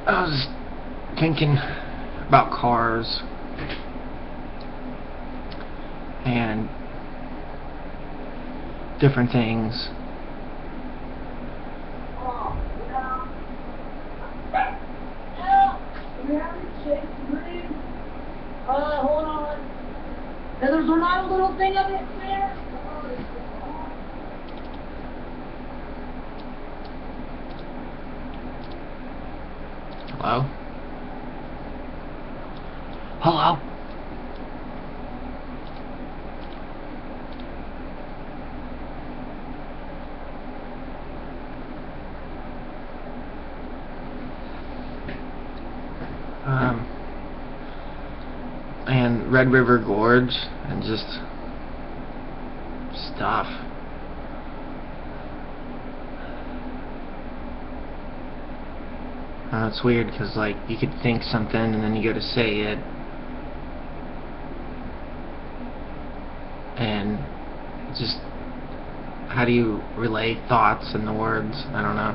I was thinking about cars and different things. Hold on. There's not a little thing of it there. Hello? Hello? And Red River Gorge and just stuff. It's weird because, like, you could think something and then you go to say it, and just how do you relay thoughts in the words? I don't know.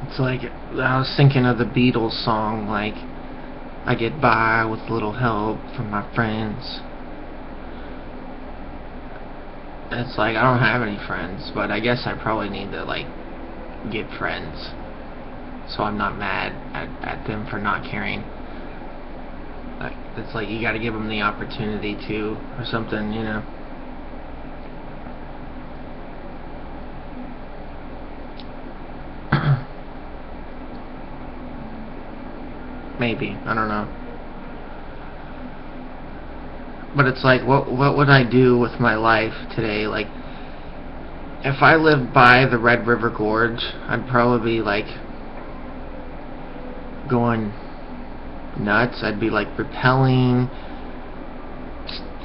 It's like, I was thinking of the Beatles song, like, I get by with little help from my friends. It's like, I don't have any friends, but I guess I probably need to, like, get friends, so I'm not mad at them for not caring. Like, it's like, you gotta give them the opportunity to, or something, you know. Maybe, I don't know. But it's like, what would I do with my life today? Like, if I lived by the Red River Gorge, I'd probably be like going nuts. I'd be like rappelling,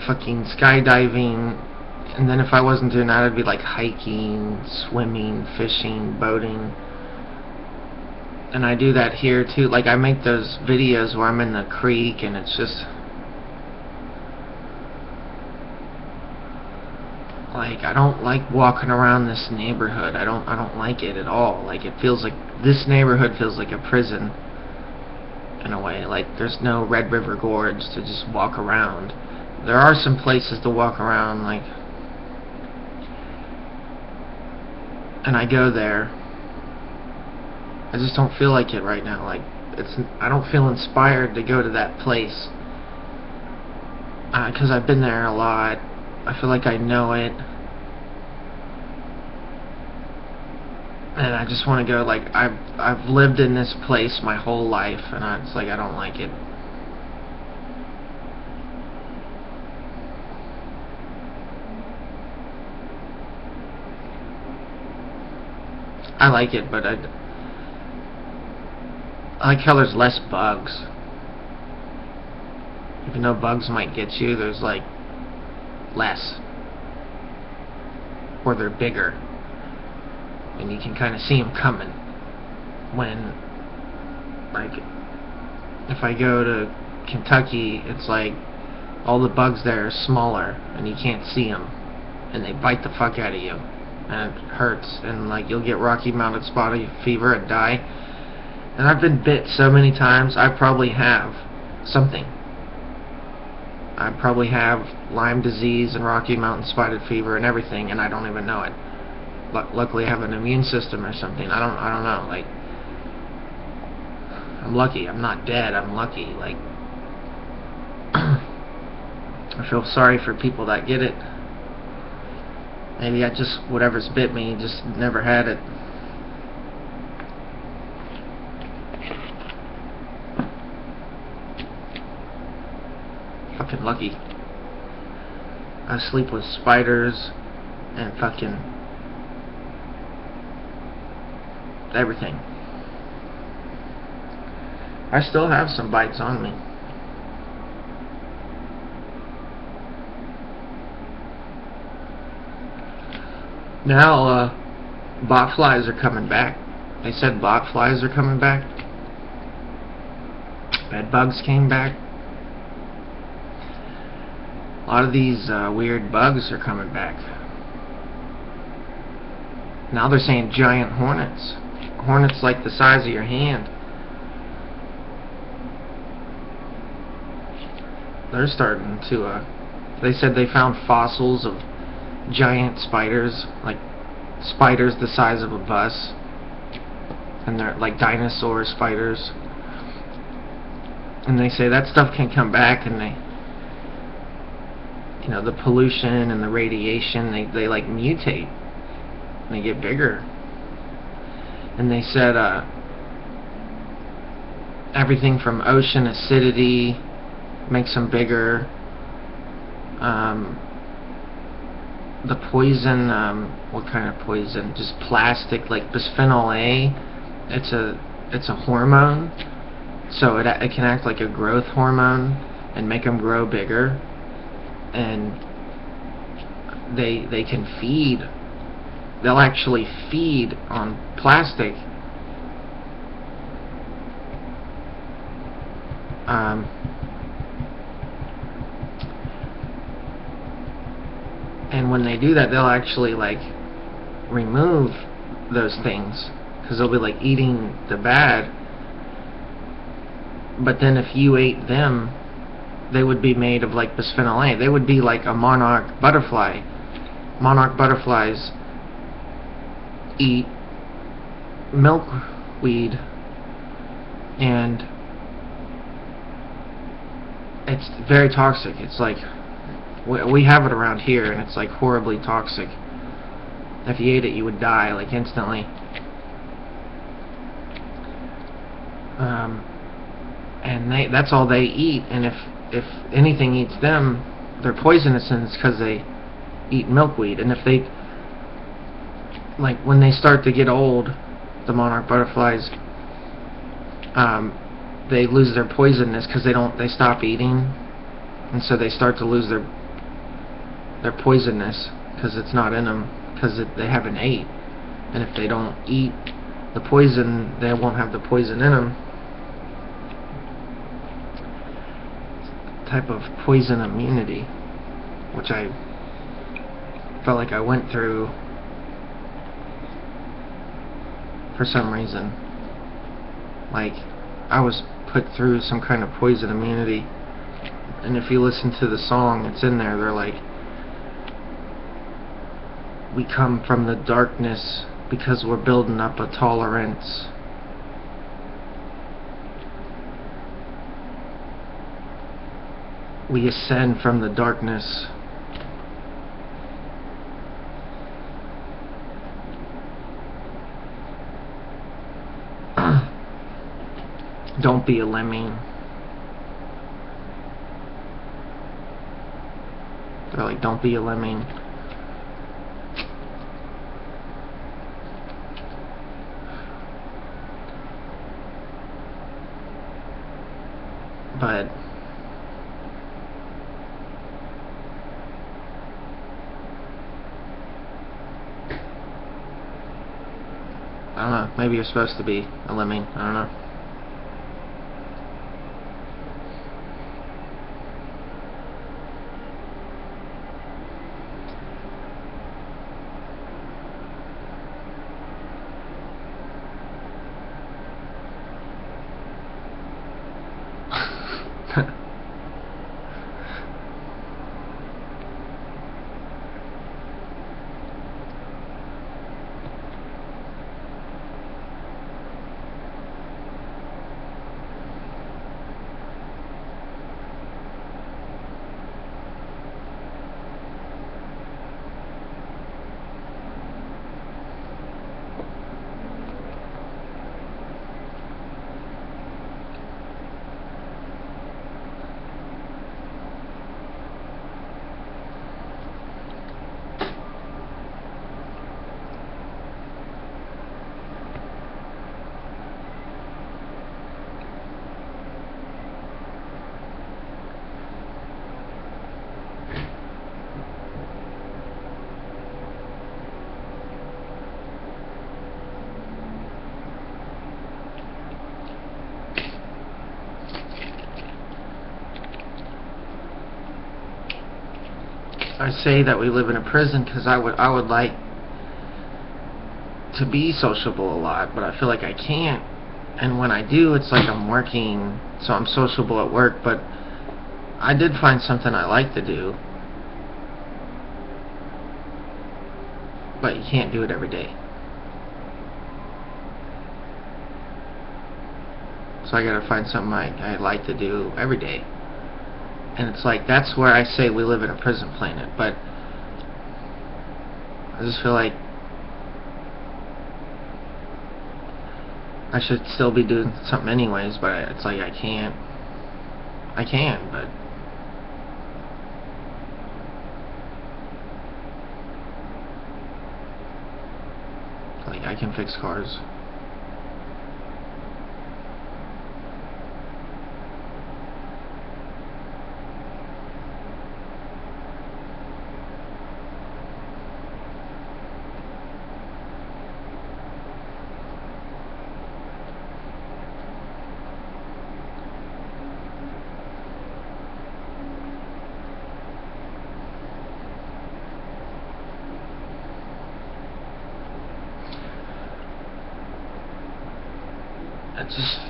fucking skydiving, and then if I wasn't doing that, I'd be like hiking, swimming, fishing, boating. And I do that here too. Like, I make those videos where I'm in the creek and it's just like, I don't like walking around this neighborhood. I don't like it at all. Like, it feels like this neighborhood feels like a prison in a way. Like, there's no Red River Gorge to just walk around. There are some places to walk around, like, and I go there. I just don't feel like it right now. Like, I don't feel inspired to go to that place, because I've been there a lot. I feel like I know it, and I just want to go. Like, I've lived in this place my whole life, and it's like, I don't like it. I like it, but I like how there's less bugs. Even though bugs might get you, there's like less, or they're bigger, and you can kind of see them coming. When, like, if I go to Kentucky, it's like all the bugs there are smaller and you can't see them, and they bite the fuck out of you, and it hurts, and like, you'll get Rocky Mountain spotted fever and die. And I've been bit so many times, I probably have something. I probably have Lyme disease and Rocky Mountain spotted fever and everything, and I don't even know it. Luckily I have an immune system or something. I don't know. Like, I'm lucky. I'm not dead. I'm lucky. Like, I feel sorry for people that get it. Maybe I just, whatever's bit me, just never had it. Fucking lucky. I sleep with spiders and fucking everything. I still have some bites on me. Now, botflies are coming back. They said botflies are coming back. Bed bugs came back. A lot of these weird bugs are coming back. Now they're saying giant hornets. Hornets like the size of your hand. They're starting to, they said they found fossils of giant spiders, like spiders the size of a bus. And they're like dinosaur spiders. And they say that stuff can come back, and they, you know, the pollution and the radiation, they like mutate. And they get bigger. And they said everything from ocean acidity makes them bigger. The poison, what kind of poison? Just plastic, like bisphenol A. It's a hormone, so it can act like a growth hormone and make them grow bigger. And they can feed. They'll actually feed on plastic. And when they do that, they'll actually like remove those things, because they'll be like eating the bad. But then if you ate them, they would be made of like bisphenol A. They would be like a monarch butterfly. Monarch butterflies eat milkweed, and it's very toxic. It's like, we have it around here, and it's like horribly toxic. If you ate it, you would die like instantly. And that's all they eat. And if anything eats them, they're poisonous, and it's because they eat milkweed. And if they, like, when they start to get old, the monarch butterflies, they lose their poisonous because they stop eating, and so they start to lose their poisonous because it's not in them, because they haven't ate. And if they don't eat the poison, they won't have the poison in them. Type of poison immunity, which I felt like I went through for some reason. Like, I was put through some kind of poison immunity. And if you listen to the song, it's in there. They're like, we come from the darkness because we're building up a tolerance. We ascend from the darkness. Don't be a lemming. They're like, don't be a lemming. But I don't know, maybe you're supposed to be a lemming, I don't know. I say that we live in a prison because I would like to be sociable a lot, but I feel like I can't. And when I do, it's like I'm working, so I'm sociable at work, but I did find something I like to do. But you can't do it every day. So I gotta find something I like to do every day. And it's like, that's where I say we live in a prison planet, but I just feel like I should still be doing something anyways, but it's like I can't. I can, but like I can fix cars. I just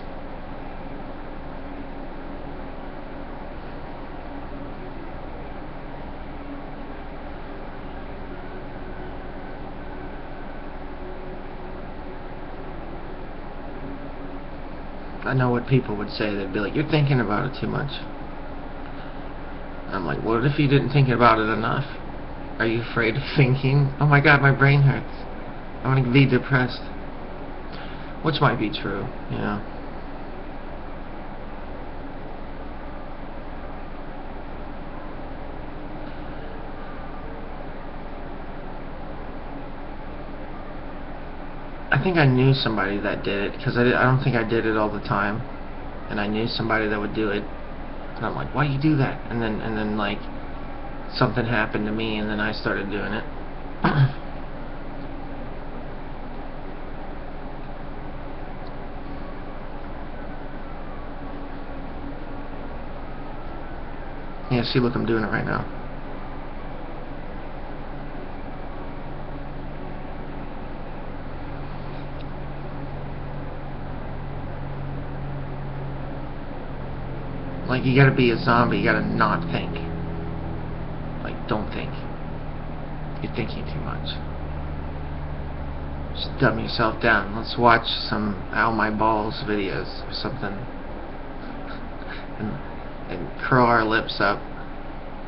I know what people would say. They'd be like, "You're thinking about it too much." I'm like, what if you didn't think about it enough? Are you afraid of thinking? Oh my god, my brain hurts. I want to be depressed. Which might be true, you know. I think I knew somebody that did it, because I don't think I did it all the time. And I knew somebody that would do it. And I'm like, why do you do that? And then like, something happened to me, and then I started doing it. Yeah, see, look, I'm doing it right now. Like, you gotta be a zombie, you gotta not think. Like, don't think. You're thinking too much. Just dumb yourself down. Let's watch some Ow My Balls videos or something. And curl our lips up.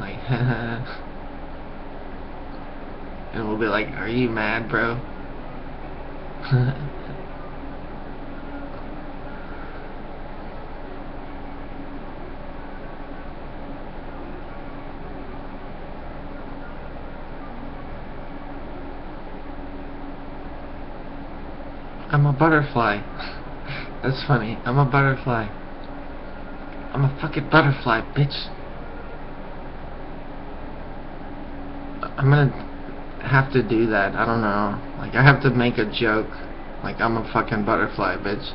Like, and we'll be like, are you mad, bro? I'm a butterfly. That's funny. I'm a butterfly. I'm a fucking butterfly, bitch. I'm gonna have to do that. I don't know. Like, I have to make a joke. Like, I'm a fucking butterfly, bitch.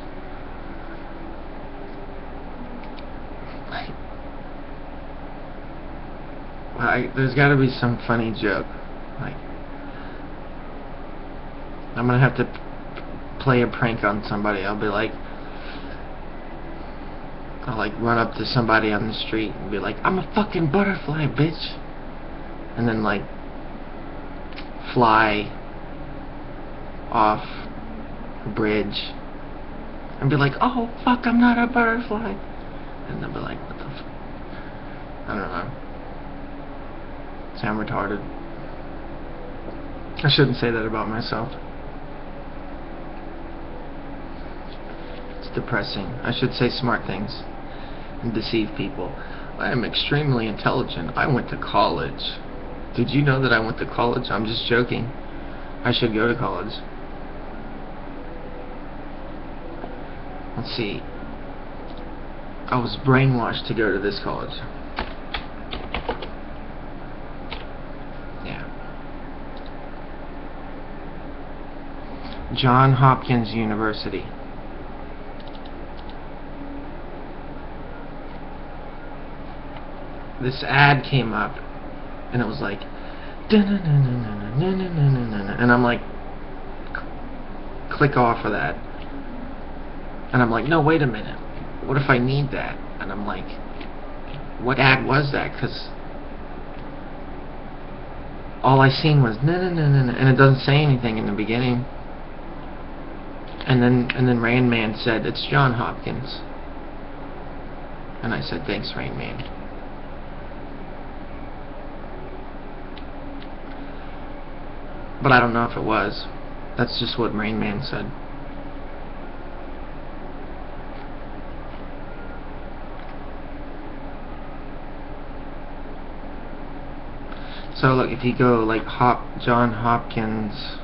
There's gotta be some funny joke. Like, I'm gonna have to play a prank on somebody. I'll be like, I'll like run up to somebody on the street and be like, I'm a fucking butterfly, bitch. And then like fly off a bridge and be like, oh fuck, I'm not a butterfly. And they'll be like, what the fuck? I don't know. Sound retarded. I shouldn't say that about myself. It's depressing. I should say smart things and deceive people. I am extremely intelligent. I went to college. Did you know that I went to college? I'm just joking. I should go to college. Let's see. I was brainwashed to go to this college. Yeah. Johns Hopkins University. This ad came up, and it was like, and I'm like, click off of that. And I'm like, no, wait a minute. What if I need that? And I'm like, what ad was that? Because all I seen was no, and it doesn't say anything in the beginning. And then Rain Man said, it's John Hopkins. And I said, thanks, Rain Man. But I don't know if it was. That's just what Rain Man said. So look, if you go like John Hopkins,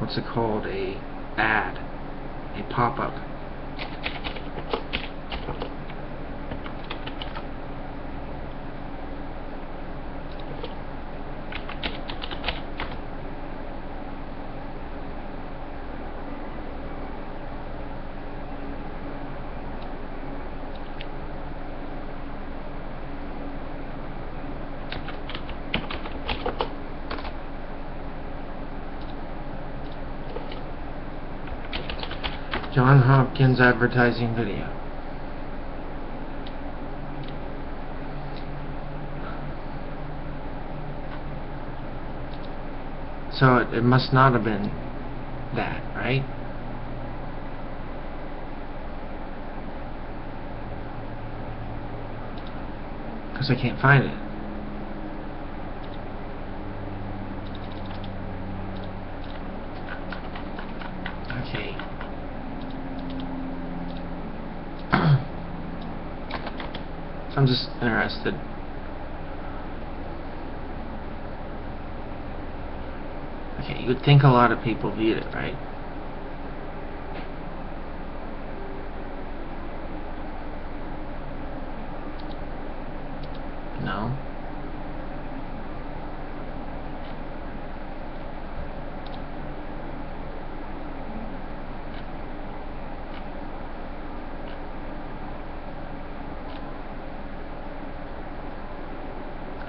what's it called? A ad, a pop-up. John Hopkins advertising video. So it must not have been that, right? Because I can't find it. Okay. I'm just interested. Okay, you would think a lot of people viewed it, right? No.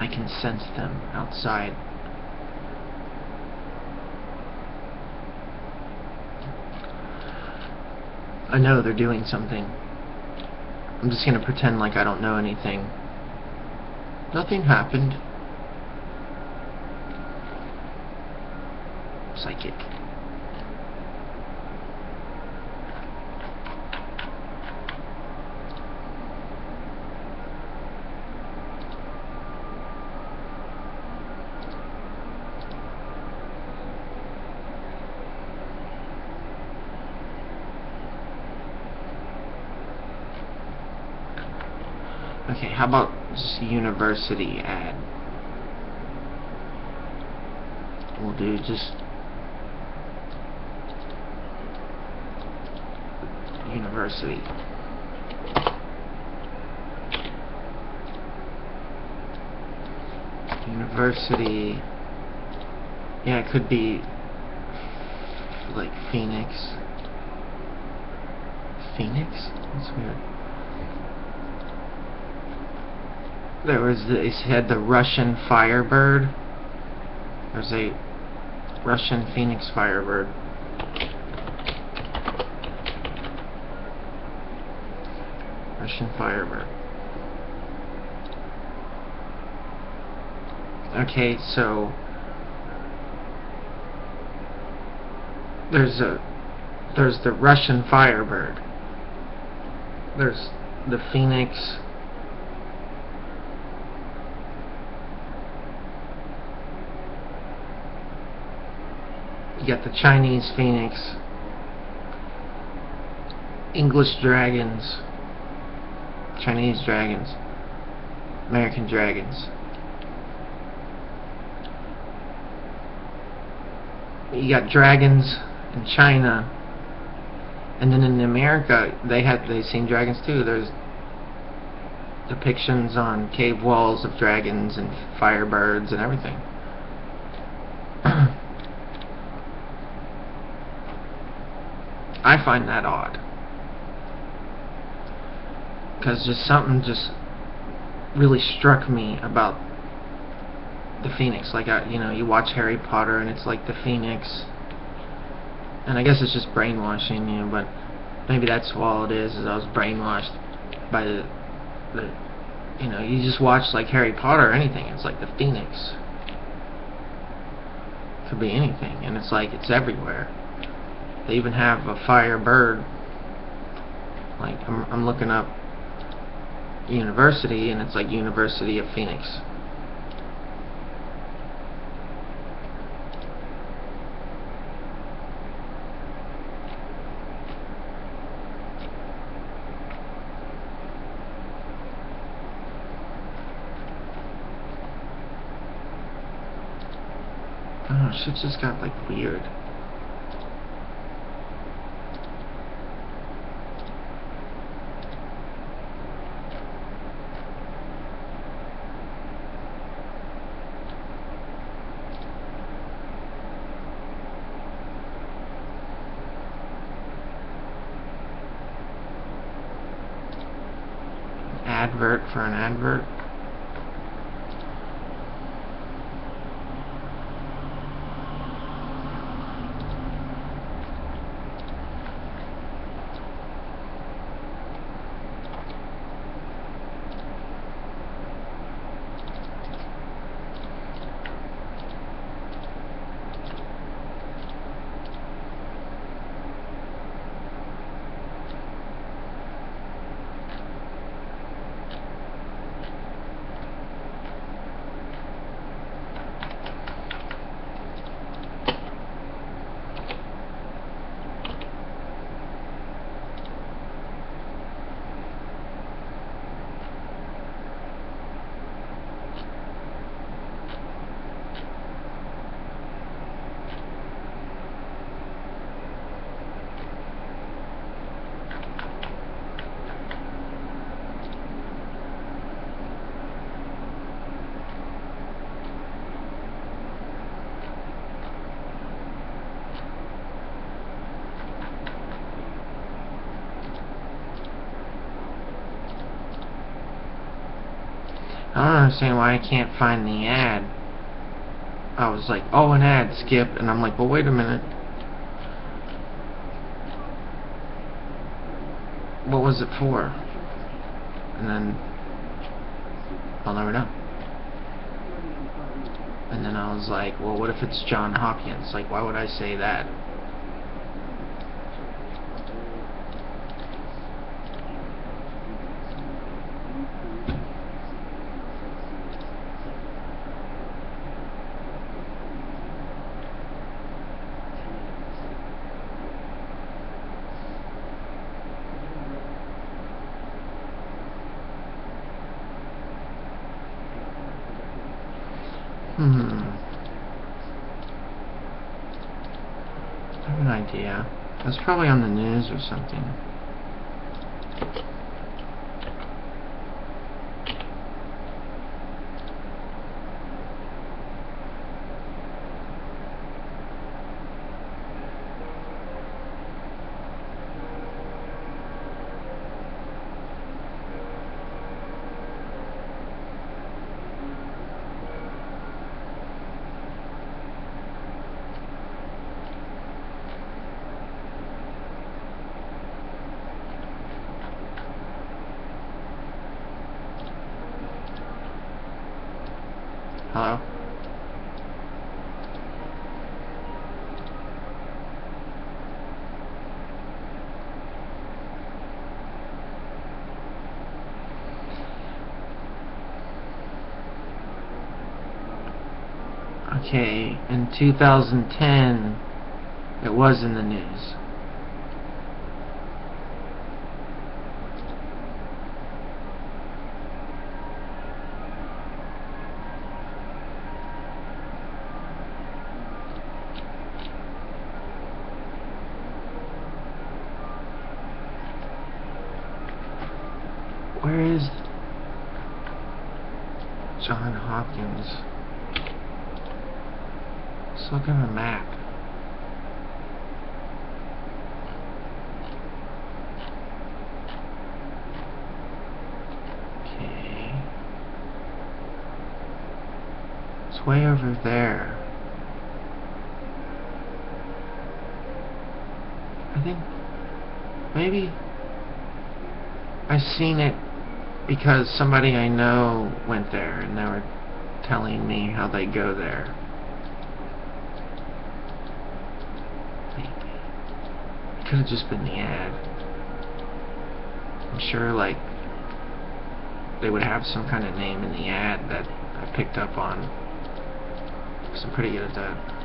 I can sense them outside. I know they're doing something. I'm just gonna pretend like I don't know anything. Nothing happened. Psychic. Okay, how about just a university ad? We'll do just university. University. Yeah, it could be like Phoenix. Phoenix? That's weird. There was it had the Russian Firebird. There's a Russian Phoenix Firebird. Russian Firebird. Okay, so there's the Russian Firebird. There's the Phoenix. You got the Chinese Phoenix, English Dragons, Chinese Dragons, American Dragons. You got dragons in China, and then in America they've seen dragons too. There's depictions on cave walls of dragons and firebirds and everything. I find that odd, because something really struck me about the Phoenix. Like, you know, you watch Harry Potter and it's like the Phoenix. And I guess it's just brainwashing you, but maybe that's all it is I was brainwashed by the you know, you just watch like Harry Potter or anything, it's like the Phoenix. Could be anything, and it's like, it's everywhere. They even have a fire bird. Like, I'm looking up university, and it's like University of Phoenix. Oh, shit just got like weird. Advert for an advert. I don't understand why I can't find the ad. I was like, oh, an ad, skip, and I'm like, well, wait a minute. What was it for? And then I'll never know. And then I was like, well, what if it's John Hopkins? Like, why would I say that? I have an idea. It's probably on the news or something. Hello? Okay, in 2010, it was in the news. Where is John Hopkins? Let's look at a map. Okay. It's way over there. I think maybe I've seen it because somebody I know went there and they were telling me how they go there. Maybe. It could have just been the ad. I'm sure like they would have some kind of name in the ad that I picked up on. So I'm pretty good at that.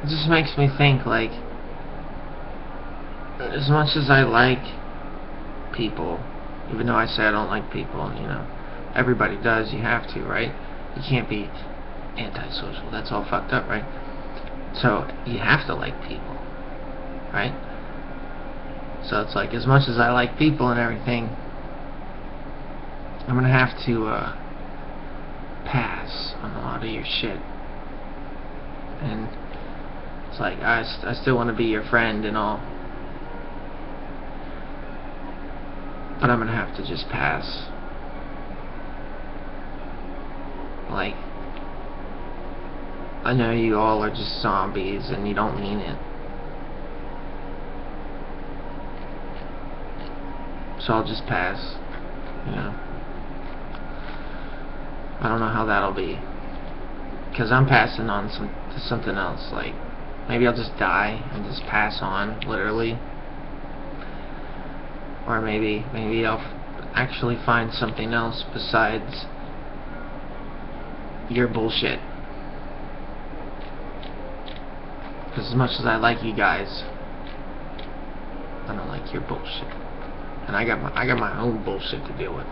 It just makes me think, like, as much as I like people, even though I say I don't like people, you know, everybody does, you have to, right? You can't be antisocial, that's all fucked up, right? So, you have to like people, right? So it's like, as much as I like people and everything, I'm gonna have to, pass on a lot of your shit. And it's like, I still want to be your friend and all, but I'm gonna have to just pass. Like, I know you all are just zombies and you don't mean it, so I'll just pass, you know. I don't know how that'll be, because I'm passing on to something else. Like, maybe I'll just die and just pass on, literally. Or maybe I'll actually find something else besides your bullshit. Because as much as I like you guys, I don't like your bullshit. And I got my own bullshit to deal with.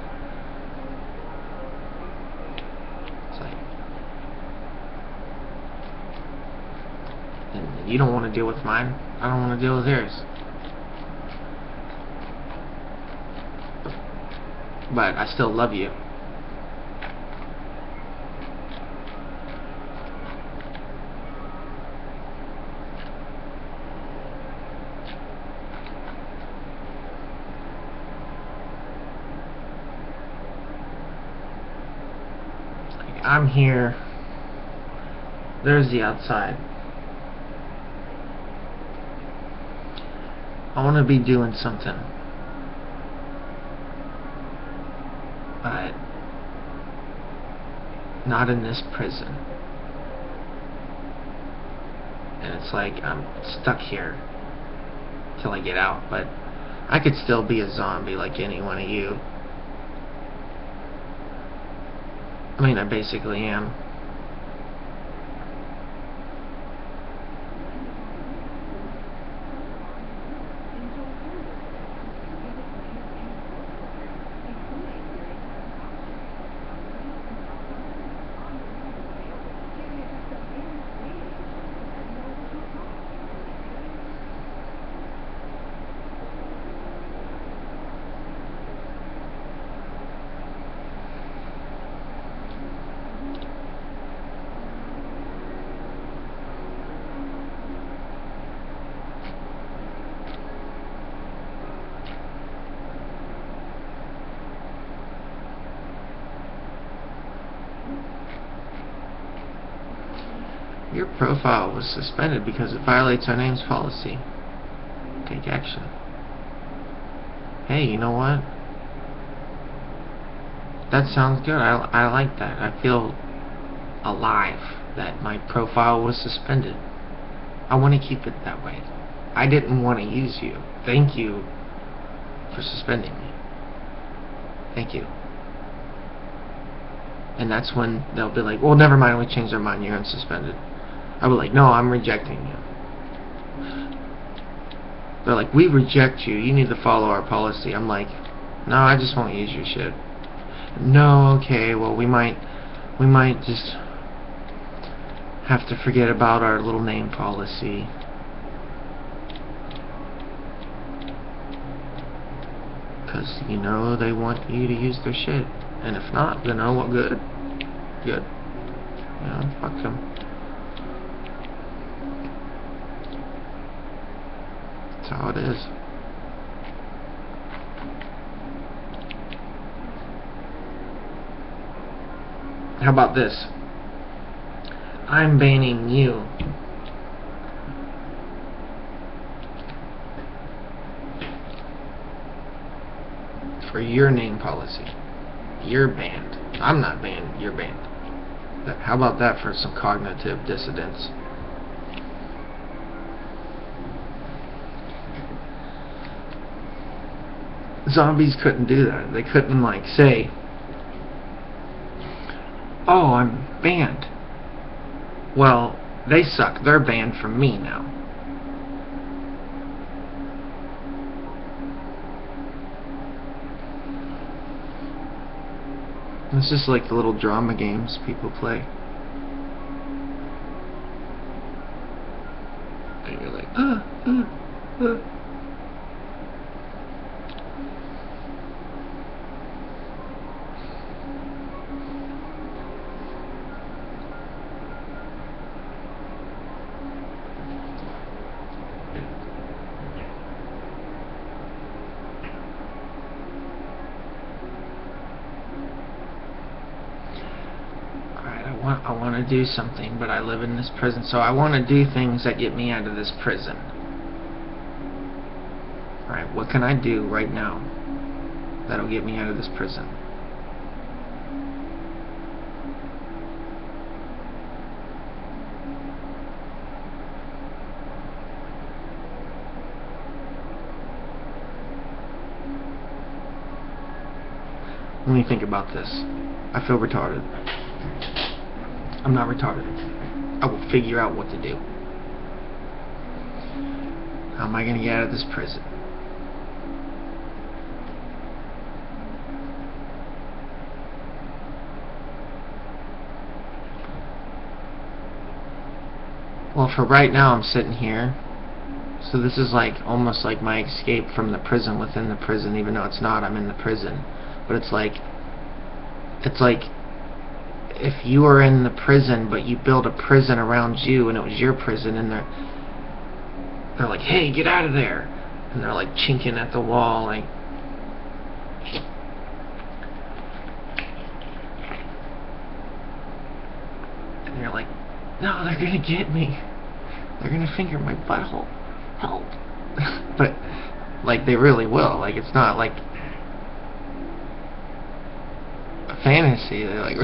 It's like, and you don't want to deal with mine, I don't want to deal with yours. But I still love you. I'm here. There's the outside. I want to be doing something, but not in this prison. And it's like I'm stuck here till I get out, but I could still be a zombie like any one of you. I mean, I basically am. Your profile was suspended because it violates our name's policy. Take action. Hey, you know what? That sounds good. I like that. I feel alive that my profile was suspended. I want to keep it that way. I didn't want to use you. Thank you for suspending me. Thank you. And that's when they'll be like, well, never mind, we changed our mind, you're unsuspended. I'll be like, no, I'm rejecting you. They're like, we reject you, you need to follow our policy. I'm like, no, I just won't use your shit. No, okay, well, we might just have to forget about our little name policy. Because, you know, they want you to use their shit. And if not, then oh, well, good. Good. You know, fuck them. That's how it is. How about this? I'm banning you. For your name policy. You're banned. I'm not banned. You're banned. How about that for some cognitive dissonance? Zombies couldn't do that. They couldn't, like, say, oh, I'm banned. Well, they suck. They're banned from me now. It's just like the little drama games people play. And you're like, I want to do something, but I live in this prison, so I want to do things that get me out of this prison. Alright, what can I do right now that'll get me out of this prison? Let me think about this. I feel retarded. I'm not retarded. I will figure out what to do. How am I going to get out of this prison? Well, for right now, I'm sitting here. So this is like almost like my escape from the prison within the prison, even though it's not. I'm in the prison. But it's like if you were in the prison, but you built a prison around you, and it was your prison, and they're like, hey, get out of there, and they're like chinking at the wall, like, and you're like, no, they're gonna get me, they're gonna finger my butthole, help. But like, they really will. Like, it's not like a fantasy. They're like,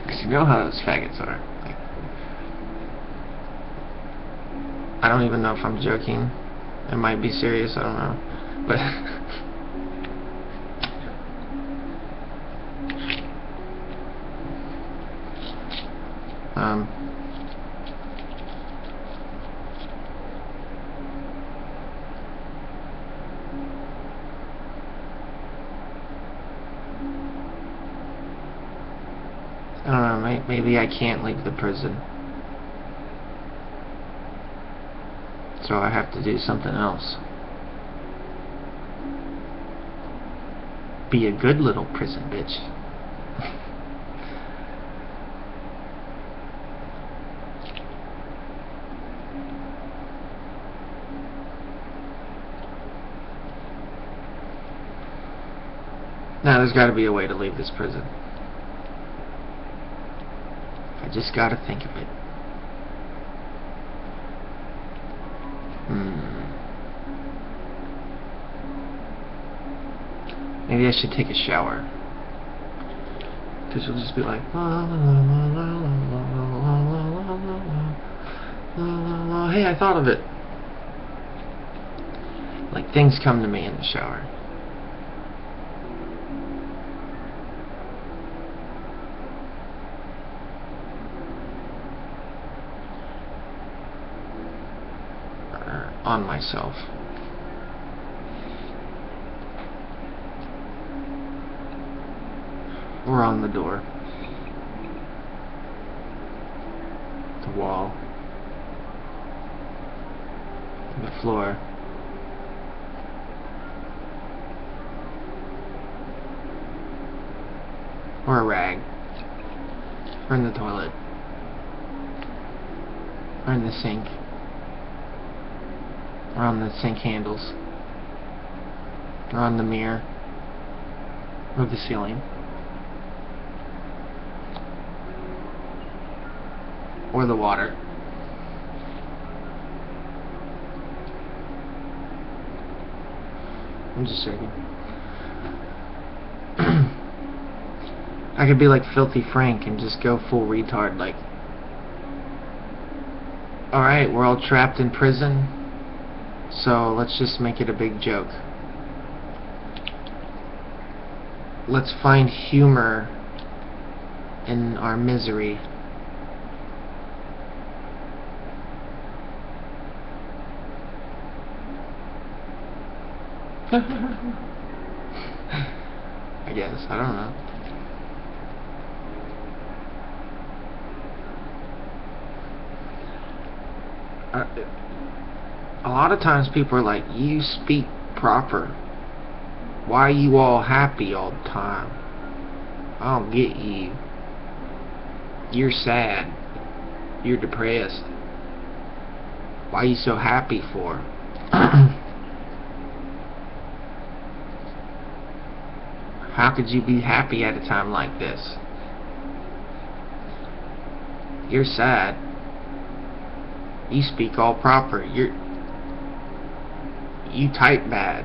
because you know how those faggots are. Like, I don't even know if I'm joking. It might be serious, I don't know. But I don't know, maybe I can't leave the prison. So I have to do something else. Be a good little prison bitch. Now there's got to be a way to leave this prison. I just got to think of it. Maybe I should take a shower. Because you'll just be like, la la la la la la la la la la la. Hey, I thought of it. Like, things come to me in the shower. On myself. Or on the door. wall, the floor. Or a rag. Or in the toilet. Or in the sink. Or on the sink handles. Or on the mirror. Or the ceiling. Or the water. I'm just joking. I could be like Filthy Frank and just go full retard, like, alright, we're all trapped in prison, so let's just make it a big joke. Let's find humor in our misery. I guess, I don't know. A lot of times people are like, you speak proper. Why are you all happy all the time? I don't get you. You're sad. You're depressed. Why are you so happy for? How could you be happy at a time like this? You're sad. You speak all proper. You type bad.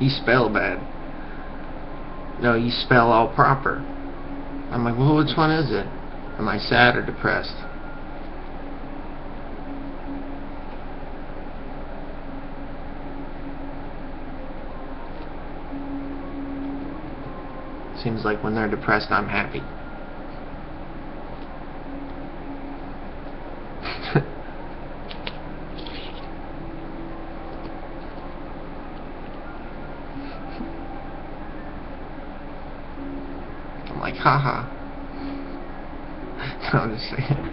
You spell bad. No, you spell all proper. I'm like, well, which one is it? Am I sad or depressed? Seems like when they're depressed, I'm happy. I'm like, haha. No, I'm just saying.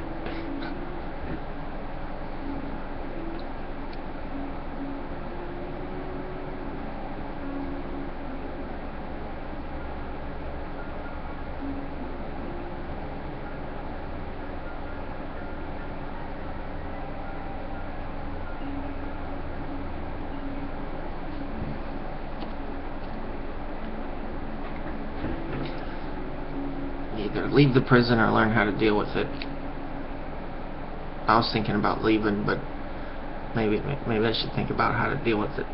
Either leave the prison or learn how to deal with it. I was thinking about leaving, but maybe I should think about how to deal with it.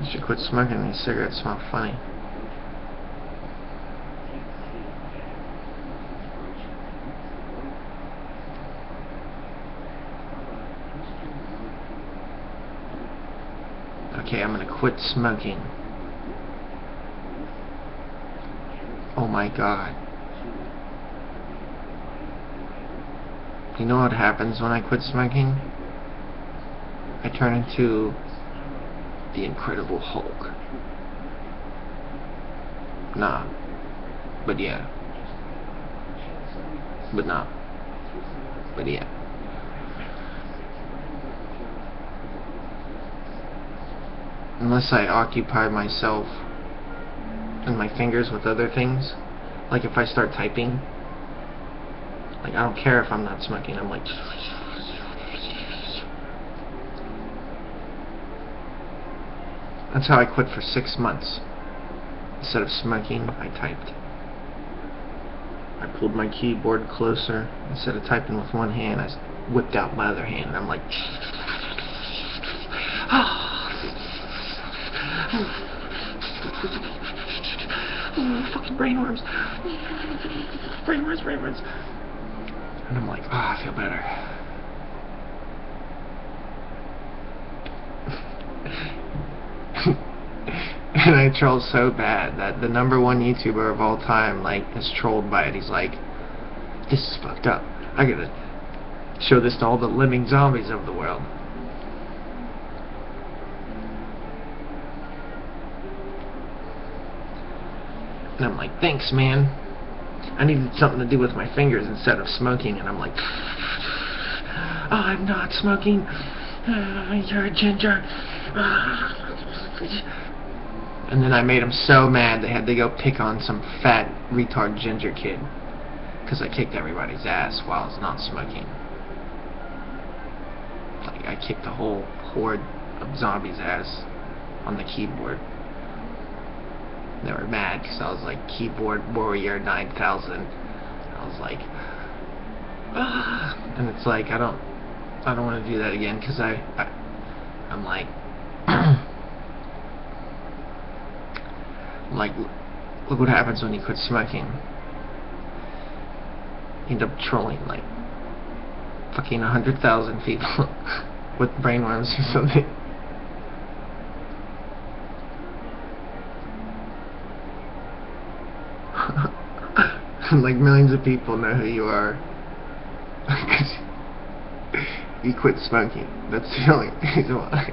You should quit smoking. These cigarettes smell funny. Okay, I'm gonna quit smoking. Oh my god. You know what happens when I quit smoking? I turn into the Incredible Hulk. Nah. But yeah. But nah. But yeah. Unless I occupy myself and my fingers with other things. Like if I start typing. Like I don't care if I'm not smoking. I'm like... That's how I quit for 6 months. Instead of smoking, I typed. I pulled my keyboard closer. Instead of typing with one hand, I whipped out my other hand. And I'm like... fucking brainworms. Brainworms. And I'm like, I feel better. And I trolled so bad that the #1 YouTuber of all time, like, is trolled by it. He's like, this is fucked up. I gotta show this to all the living zombies of the world. And I'm like, thanks, man. I needed something to do with my fingers instead of smoking. And I'm like, oh, I'm not smoking. You're a ginger. And then I made them so mad they had to go pick on some fat retard ginger kid. Because I kicked everybody's ass while I was not smoking. Like, I kicked the whole horde of zombies' ass on the keyboard. They were mad because I was like keyboard warrior 9000. I was like, and it's like I don't want to do that again because I'm like, like, look what happens when you quit smoking. You end up trolling like fucking 100,000 people with brainworms or something. Like millions of people know who you are because you quit smoking. That's the only reason why.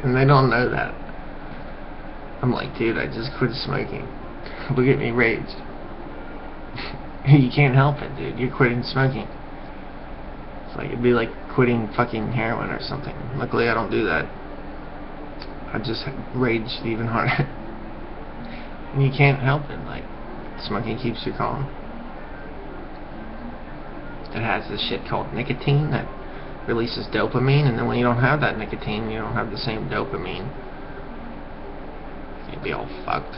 And they don't know that. I'm like, dude, I just quit smoking. Look at me rage. You can't help it, dude. You're quitting smoking. It's like, it'd be like quitting fucking heroin or something. Luckily I don't do that. I just rage even harder. And you can't help it. Like, smoking keeps you calm. It has this shit called nicotine that releases dopamine, and then when you don't have that nicotine, you don't have the same dopamine. You'd be all fucked.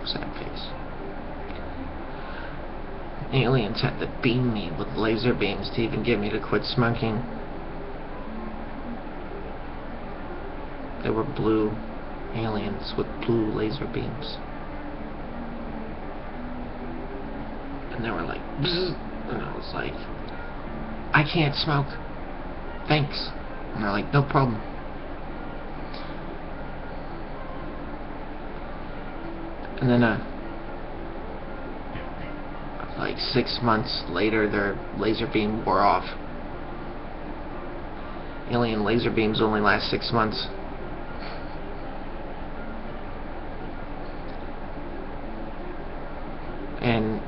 Sad face. Aliens had to beam me with laser beams to even get me to quit smoking. They were blue aliens with blue laser beams. And they were like, bzz, and I was like, I can't smoke. Thanks. And they're like, no problem. And then, like 6 months later, their laser beam wore off. Alien laser beams only last 6 months. And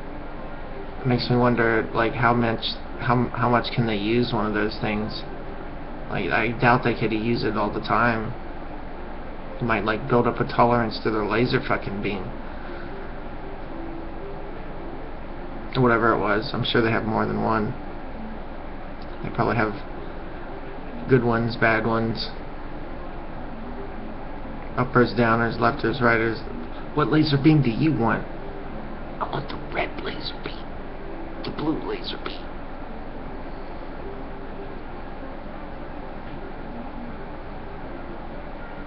it makes me wonder, like, how much can they use one of those things? Like, I doubt they could use it all the time. You might, like, build up a tolerance to their laser fucking beam. Whatever it was. I'm sure they have more than one. They probably have good ones, bad ones, uppers, downers, lefters, righters. What laser beam do you want? I want the red laser beam. The blue laser beam.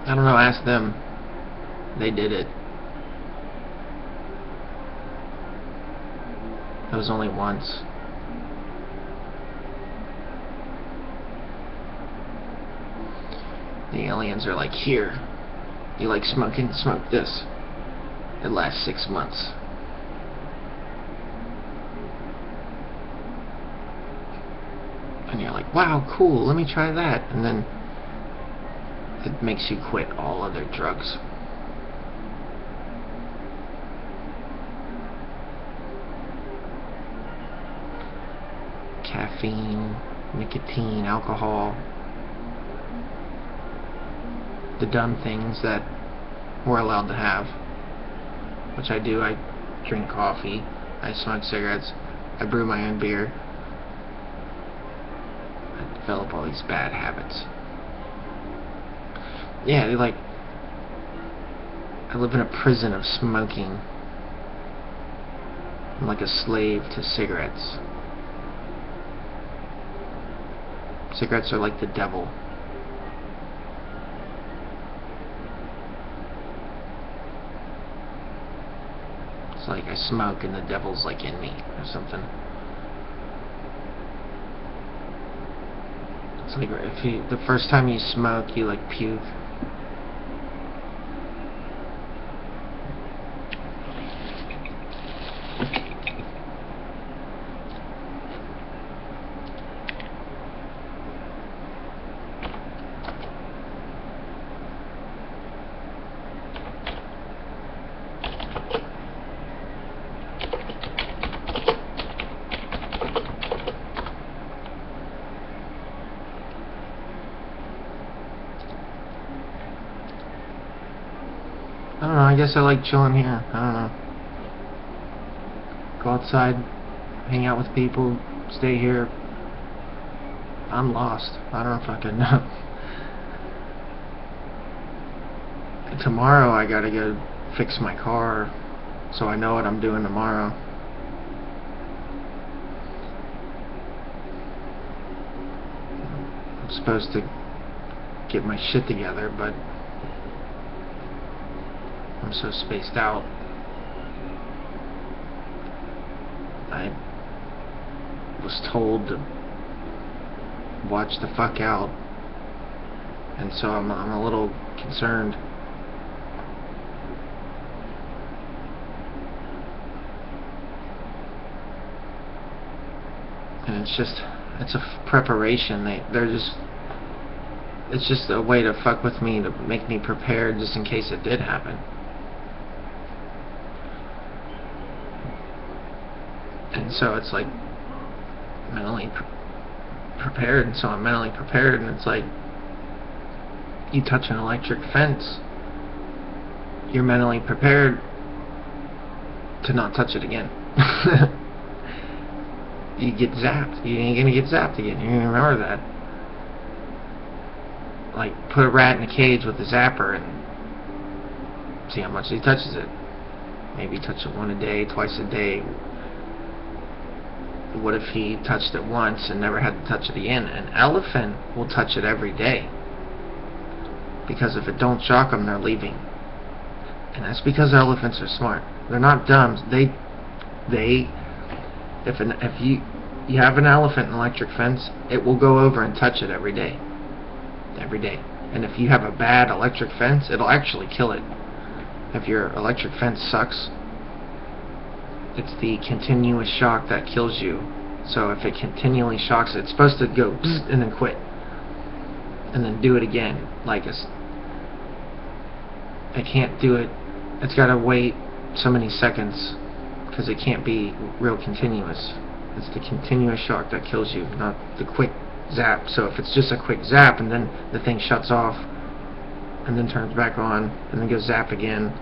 I don't know, ask them. They did it. It was only once. The aliens are like, here, you like smoking? Smoke this. It lasts 6 months. And you're like, wow, cool, let me try that. And then it makes you quit all other drugs. Caffeine, nicotine, alcohol, the dumb things that we're allowed to have, which I do. I drink coffee, I smoke cigarettes, I brew my own beer, develop all these bad habits. Yeah, they like, I live in a prison of smoking. I'm like a slave to cigarettes. Cigarettes are like the devil. It's like I smoke and the devil's like in me or something. It's like if you, the first time you smoke, you like puke. I don't know, I guess I like chilling here. I don't know. Go outside, hang out with people, stay here. I'm lost. I don't fucking know. Tomorrow I gotta go fix my car, so I know what I'm doing tomorrow. I'm supposed to get my shit together, but I'm so spaced out. I was told to watch the fuck out, and so I'm a little concerned. And it's a preparation. It's just a way to fuck with me, to make me prepared just in case it did happen. And so it's like mentally prepared, and so I'm mentally prepared, and it's like you touch an electric fence, you're mentally prepared to not touch it again. You get zapped. You ain't gonna get zapped again. You're gonna remember that. Like, put a rat in a cage with a zapper and see how much he touches it. Maybe touch it one a day, twice a day. What if he touched it once and never had to touch it again? An elephant will touch it every day, because if it don't shock them, they're leaving. And that's because elephants are smart. They're not dumb. If you have an elephant in an electric fence, it will go over and touch it every day. Every day. And if you have a bad electric fence, it'll actually kill it. If your electric fence sucks, it's the continuous shock that kills you. So if it continually shocks, it's supposed to go bzz and then quit, and then do it again. Like it can't do it. It's got to wait so many seconds, because it can't be real continuous. It's the continuous shock that kills you, not the quick zap. So if it's just a quick zap and then the thing shuts off and then turns back on and then goes zap again,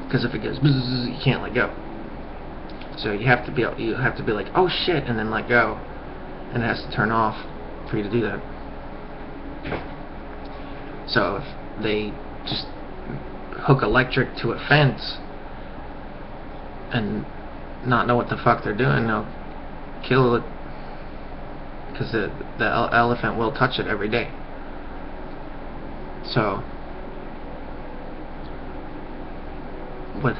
because if it goes bzzz, you can't let go. So you have to be like, oh shit, and then let go, and it has to turn off for you to do that. So if they just hook electric to a fence and not know what the fuck they're doing, they'll kill it, because the elephant will touch it every day. So with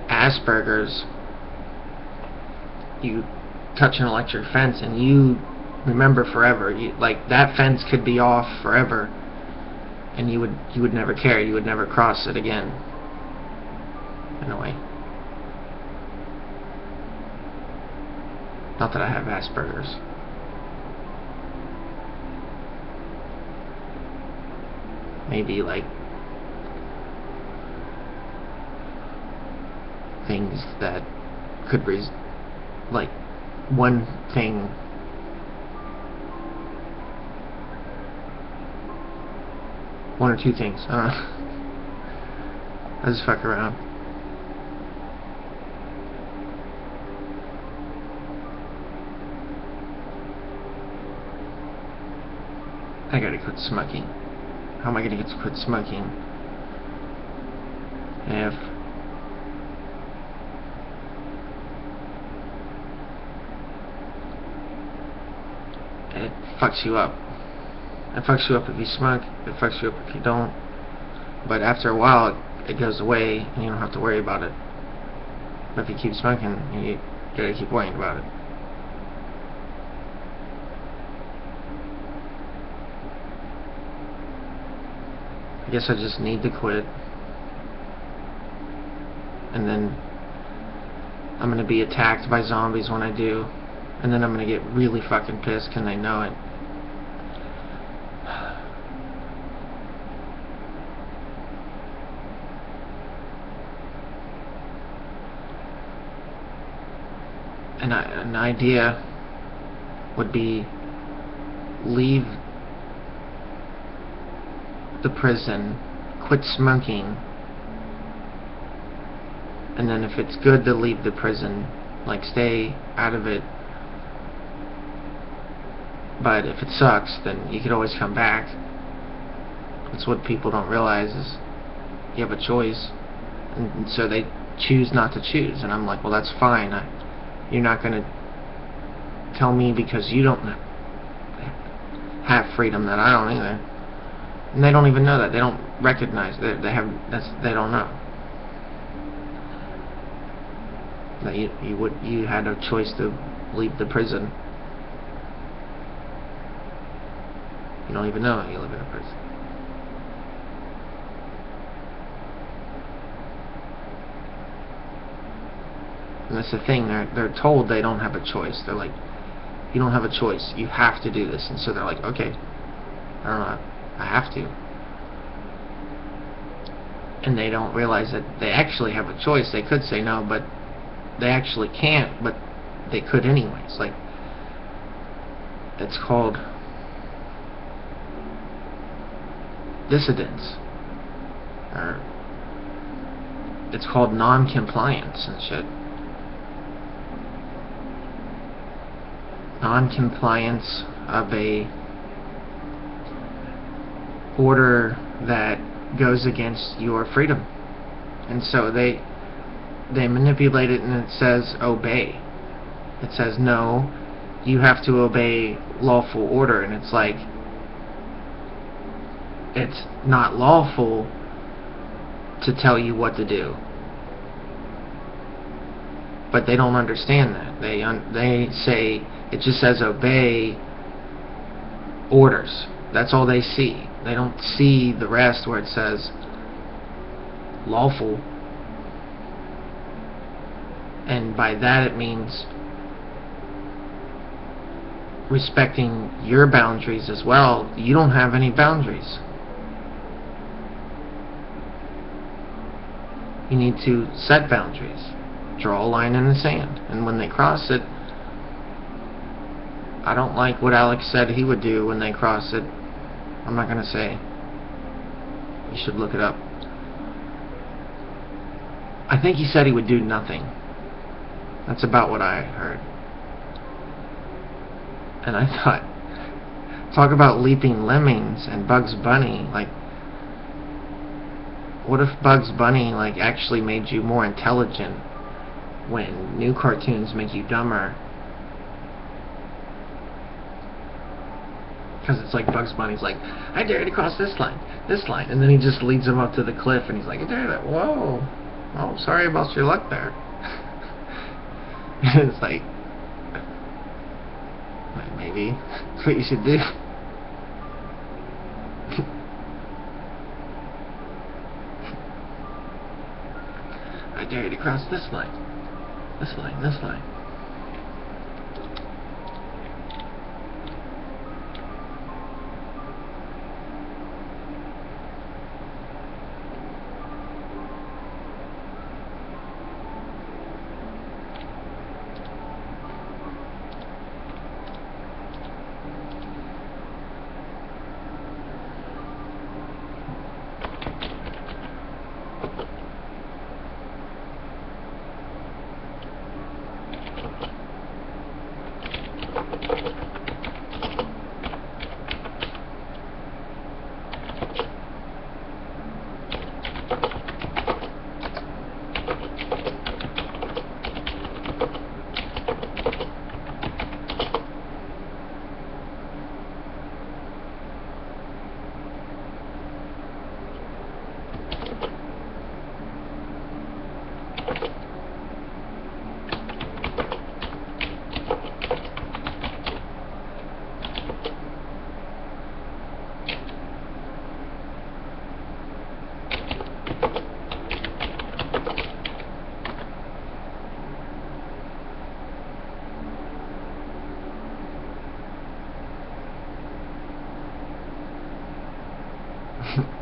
Asperger's, you touch an electric fence and you remember forever. Like, that fence could be off forever, and you would never care. You would never cross it again, in a way. Not that I have Asperger's. Maybe like things that could like one thing, one or two things. I don't know. I just fuck around. I gotta quit smoking. How am I gonna get to quit smoking if it fucks you up? It fucks you up if you smoke, it fucks you up if you don't. But after a while, it goes away and you don't have to worry about it. But if you keep smoking, you gotta keep worrying about it. I guess I just need to quit. And then I'm gonna be attacked by zombies when I do. And then I'm gonna get really fucking pissed and they know it. An idea would be leave the prison, quit smoking, and then if it's good to leave the prison, like stay out of it, but if it sucks, then you could always come back. That's what people don't realize, is you have a choice, and so they choose not to choose. And I'm like, well, that's fine. You're not going to tell me because you don't have freedom that I don't either. And they don't even know that. They don't recognize that they don't know that you had a choice to leave the prison. You don't even know you live in a prison. And that's the thing, they're told they don't have a choice. They're like, you don't have a choice, you have to do this. And so they're like, okay, I don't know, I have to. And they don't realize that they actually have a choice. They could say no, but they actually can't, but they could anyways. Like, it's called dissidence, or it's called non-compliance and shit. Non-compliance of a order that goes against your freedom. And so they manipulate it, and it says obey. It says no, you have to obey lawful order. And it's like, it's not lawful to tell you what to do. But they don't understand that. They say it just says obey orders. That's all they see. They don't see the rest where it says lawful. And by that it means respecting your boundaries as well. You don't have any boundaries. You need to set boundaries. Draw a line in the sand. And when they cross it, I don't like what Alex said he would do when they cross it. I'm not going to say. You should look it up. I think he said he would do nothing. That's about what I heard. And I thought, talk about leaping lemmings and Bugs Bunny. Like, what if Bugs Bunny like actually made you more intelligent when new cartoons make you dumber? Because it's like Bugs Bunny's like, I dare you to cross this line, and then he just leads him up to the cliff, and he's like, I dare that. Whoa, oh, sorry about your luck there. And it's like, maybe that's what you should do. I dare you to cross this line, this line, this line.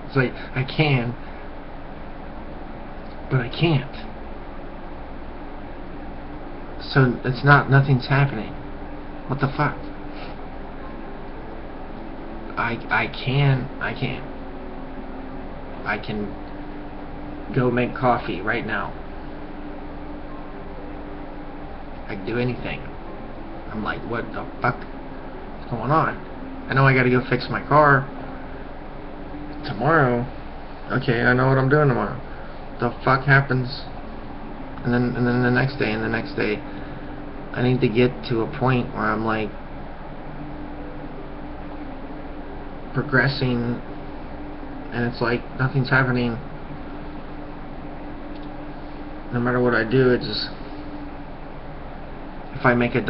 It's like, I can, but I can't. So it's not, nothing's happening. What the fuck? I can go make coffee right now. I can do anything. I'm like, what the fuck is going on? I know I gotta go fix my car tomorrow. Okay, I know what I'm doing tomorrow. The fuck happens? And then the next day and the next day. I need to get to a point where I'm like progressing, and it's like nothing's happening. No matter what I do, it just, if I make $1,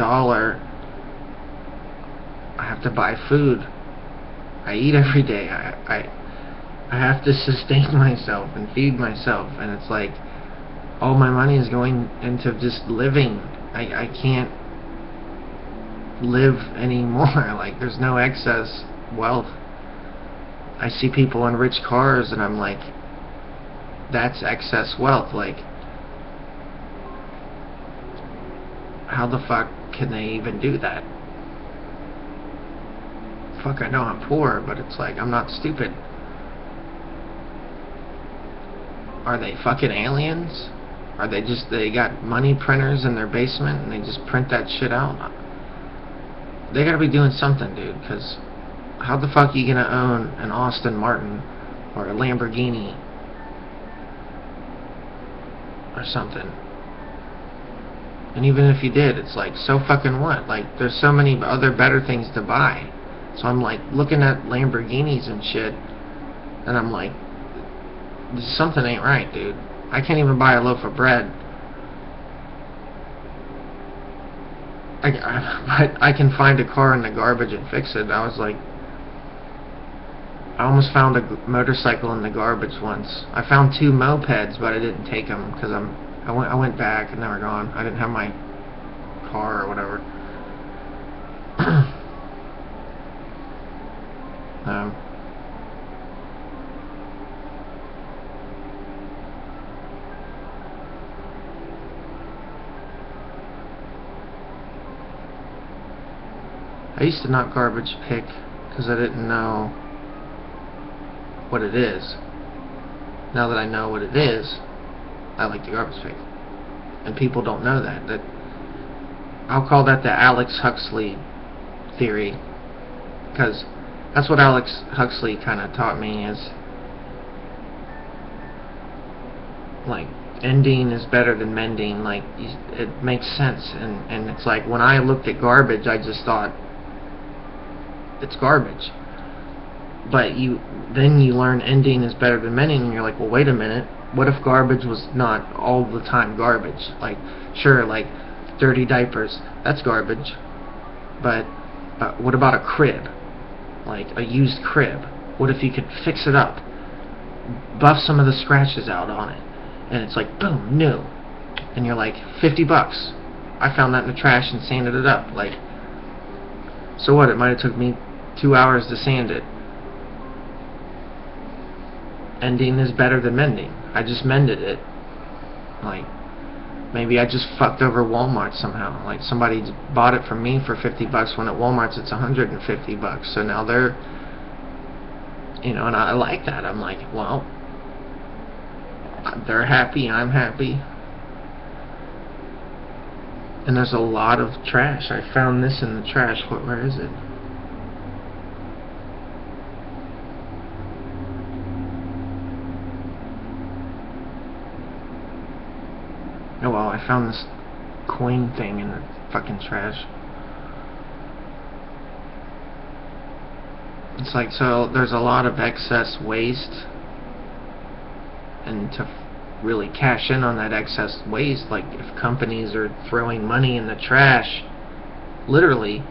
I have to buy food. I eat every day. I have to sustain myself and feed myself, and it's like all my money is going into just living. I can't live anymore. Like, there's no excess wealth. I see people in rich cars and I'm like, that's excess wealth. Like, how the fuck can they even do that? Fuck, I know I'm poor, but it's like, I'm not stupid. Are they fucking aliens? Are they just, they got money printers in their basement and they just print that shit out? They gotta be doing something, dude, because how the fuck are you gonna own an Aston Martin or a Lamborghini or something? And even if you did, it's like, so fucking what? Like, there's so many other better things to buy. So I'm like looking at Lamborghinis and shit, and I'm like, something ain't right, dude. I can't even buy a loaf of bread. But I can find a car in the garbage and fix it. I was like, I almost found a motorcycle in the garbage once. I found 2 mopeds, but I didn't take them because I went back and they were gone. I didn't have my car or whatever. I used to not garbage pick because I didn't know what it is. Now that I know what it is, I like to garbage pick. And people don't know that. I'll call that the Alex Huxley theory, because that's what Alex Huxley kind of taught me, is like, ending is better than mending. Like, it makes sense. And it's like, when I looked at garbage, I just thought, it's garbage. But then you learn ending is better than mending, and you're like, well, wait a minute, what if garbage was not all the time garbage? Like, sure, like dirty diapers, that's garbage, but what about a crib? Like a used crib, what if you could fix it up, buff some of the scratches out on it, and it's like, boom, new, and you're like, $50. I found that in the trash and sanded it up. Like, so what, it might have took me 2 hours to sand it. Ending is better than mending. I just mended it. Like, maybe I just fucked over Walmart somehow. Like, somebody bought it from me for $50 when at Walmart's it's $150. So now they're, you know, and I like that. I'm like, well, they're happy, I'm happy. And there's a lot of trash. I found this in the trash. Where is it? Oh well, I found this coin thing in the fucking trash. It's like, so there's a lot of excess waste, and to really cash in on that excess waste. Like, if companies are throwing money in the trash, literally,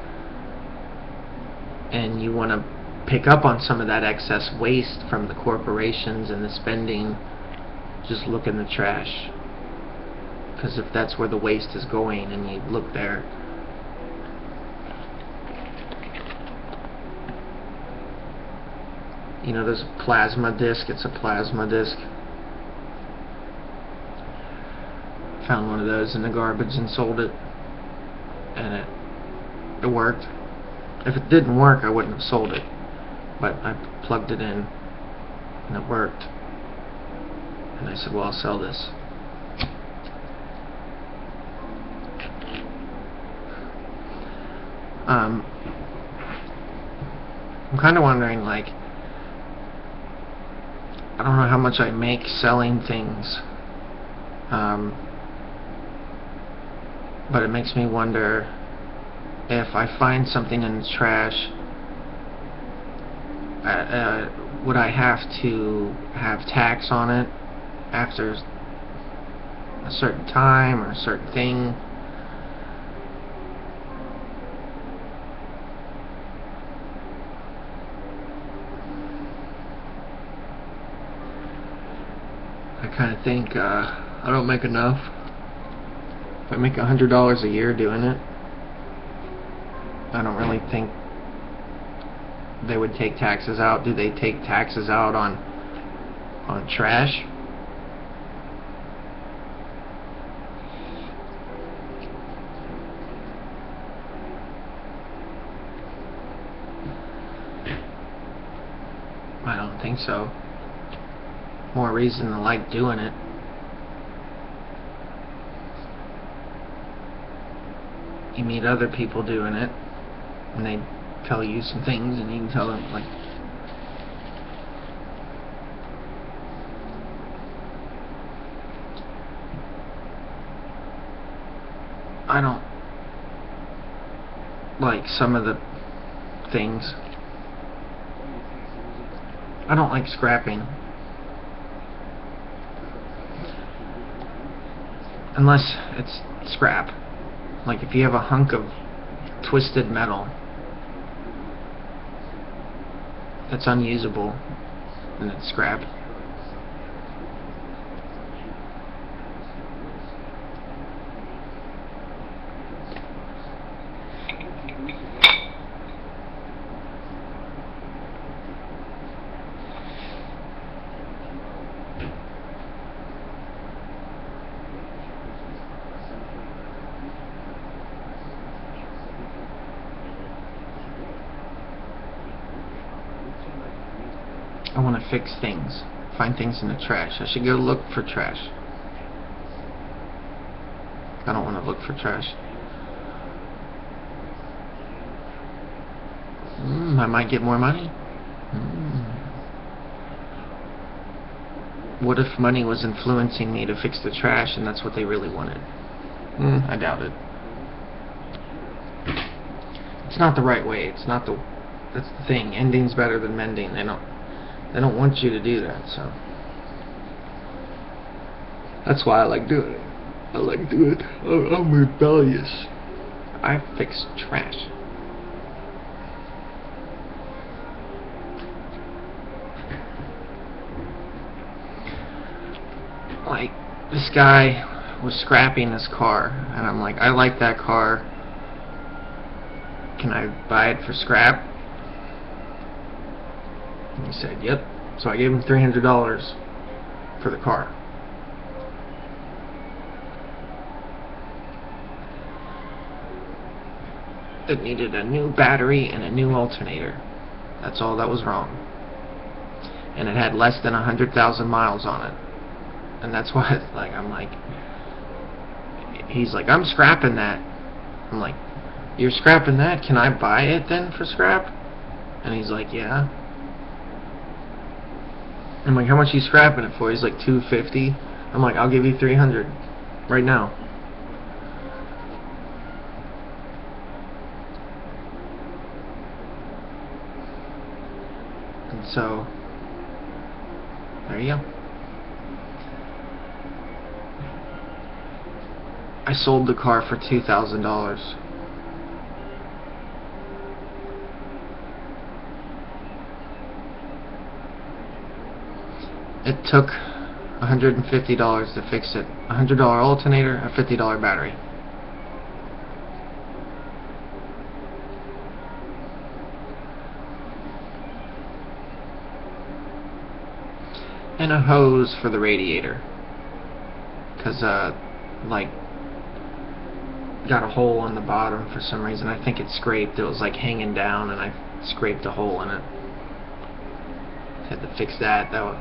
and you want to pick up on some of that excess waste from the corporations and the spending, just look in the trash. Because if that's where the waste is going and you look there, you know, there's a plasma disc. It's a plasma disc. Found one of those in the garbage and sold it, and it worked. If it didn't work, I wouldn't have sold it, but I plugged it in and it worked, and I said, well, I'll sell this. I'm kind of wondering, like, I don't know how much I make selling things, but it makes me wonder if I find something in the trash, would I have to have tax on it after a certain time or a certain thing? I kind of think I don't make enough. If I make $100 a year doing it, I don't really think they would take taxes out. Do they take taxes out on trash? I don't think so. More reason to like doing it. You meet other people doing it, and they tell you some things, and you can tell them, like, I don't like some of the things. I don't like scrapping. Unless it's scrap. Like, if you have a hunk of twisted metal that's unusable, then it's scrap. I want to fix things, find things in the trash. I should go look for trash. I don't want to look for trash. I might get more money. What if money was influencing me to fix the trash and that's what they really wanted? I doubt it. It's not the right way. It's not the... That's the thing. Ending's better than mending. They don't want you to do that, so that's why I like doing it. I like doing it. I'm rebellious. I fix trash. Like, this guy was scrapping his car, and I'm like, I like that car. Can I buy it for scrap? And he said, yep. So I gave him $300 for the car. It needed a new battery and a new alternator. That's all that was wrong. And it had less than 100,000 miles on it. And that's why, like, I'm like, he's like, I'm scrapping that. I'm like, you're scrapping that? Can I buy it then for scrap? And he's like, yeah. I'm like, how much are you scrapping it for? He's like, $250. I'm like, I'll give you $300 right now. And so, there you go. I sold the car for $2,000. It took $150 to fix it. $100 alternator, a $50 battery. And a hose for the radiator. Because, like, got a hole on the bottom for some reason. I think it scraped. It was like hanging down and I scraped a hole in it. Had to fix that. That was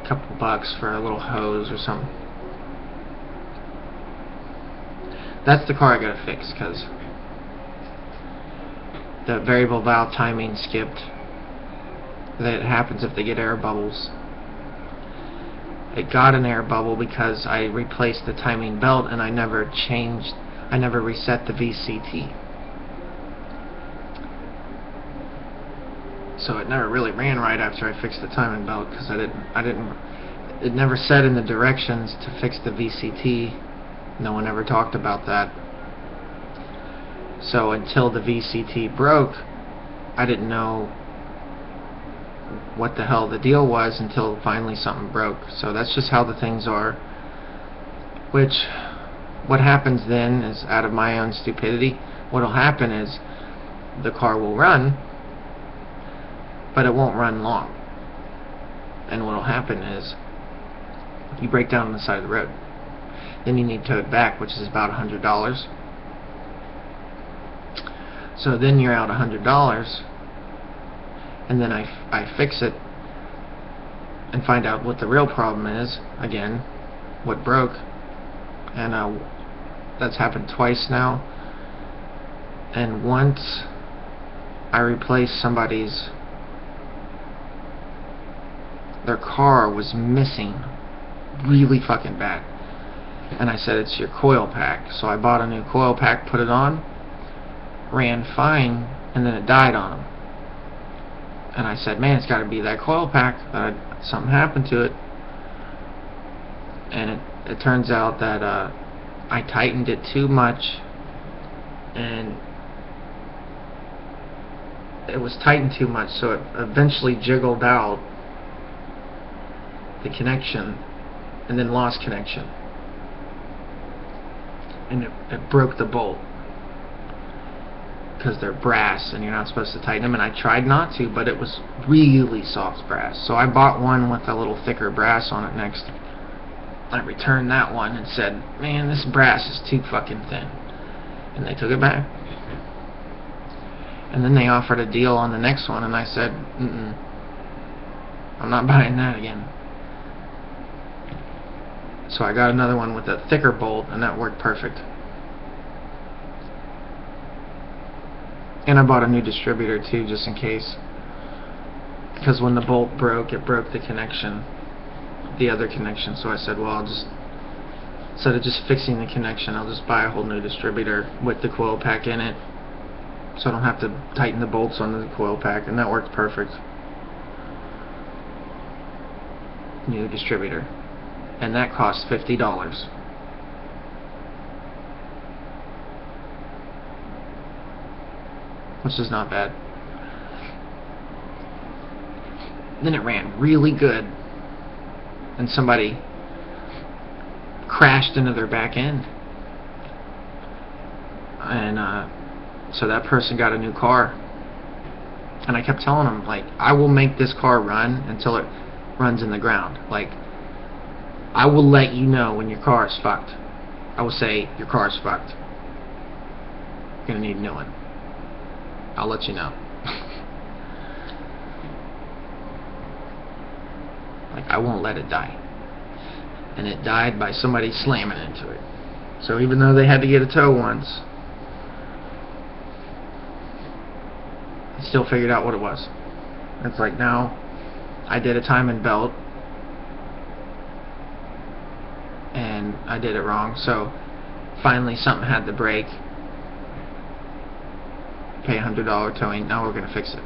a couple bucks for a little hose or something. That's the car I gotta fix because the variable valve timing skipped. That happens if they get air bubbles. It got an air bubble because I replaced the timing belt and I never reset the VCT. So it never really ran right after I fixed the timing belt because it never said in the directions to fix the VCT. No one ever talked about that. So until the VCT broke, I didn't know what the hell the deal was until finally something broke. So that's just how the things are. Which, what happens then is, out of my own stupidity, what'll happen is the car will run, but it won't run long. And what'll happen is you break down on the side of the road. Then you need to tow it back, which is about $100. So then you're out $100. And then I fix it and find out what the real problem is, again, what broke, and that's happened twice now. And once I replaced their car was missing really fucking bad, and I said, it's your coil pack. So I bought a new coil pack, put it on, ran fine, and then it died on them. And I said, man, it's got to be that coil pack. Something happened to it. And it turns out that I tightened it too much. And it was tightened too much, so it eventually jiggled out the connection and then lost connection. And it broke the bolt. Because they're brass and you're not supposed to tighten them, and I tried not to, but it was really soft brass. So I bought one with a little thicker brass on it next. I returned that one and said, man, this brass is too fucking thin. And they took it back. And then they offered a deal on the next one, and I said, I'm not buying that again. So I got another one with a thicker bolt, and that worked perfect. And I bought a new distributor too, just in case. Because when the bolt broke, it broke the connection, the other connection. So I said, well, instead of just fixing the connection, I'll just buy a whole new distributor with the coil pack in it, so I don't have to tighten the bolts on the coil pack. And that worked perfect. New distributor. And that cost $50. Which is not bad. Then it ran really good, and somebody crashed into their back end, and so that person got a new car. And I kept telling them, like, I will make this car run until it runs in the ground. Like, I will let you know when your car is fucked. I will say, your car is fucked, you're gonna need a new one. I'll let you know. Like, I won't let it die. And it died by somebody slamming into it. So even though they had to get a tow once, I still figured out what it was. It's like, now I did a timing belt and I did it wrong. So finally something had to break. Pay $100 towing. Now we're gonna fix it.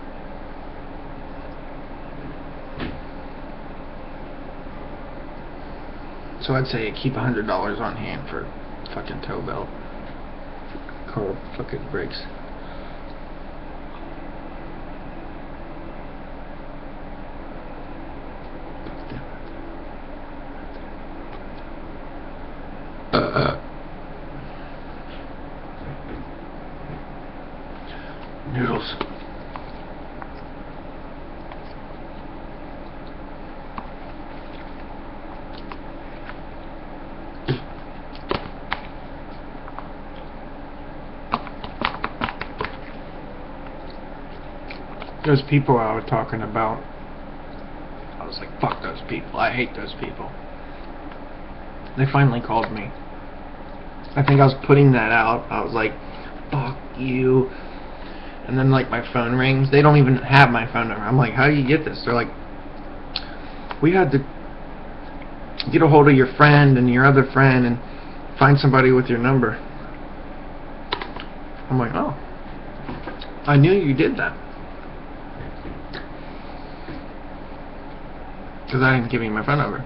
So I'd say keep $100 on hand for fucking tow belt. Car fucking brakes. Noodles. Those people I was talking about, I was like, fuck those people. I hate those people. They finally called me. I think I was putting that out. I was like, fuck you. And then like my phone rings. They don't even have my phone number. I'm like, how do you get this? They're like, we had to get a hold of your friend and your other friend and find somebody with your number. I'm like, oh, I knew you did that. Because I didn't give you my phone number.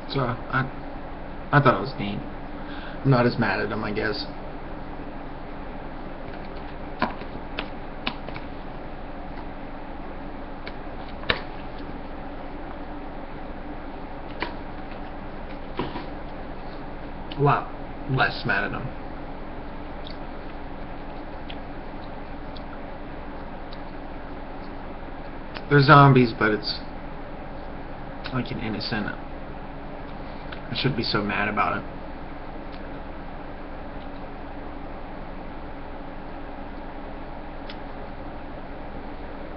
So I thought it was neat. I'm not as mad at them, I guess. A lot less mad at them. They're zombies, but it's like an innocent. I shouldn't be so mad about it.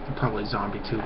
I'm probably a zombie too.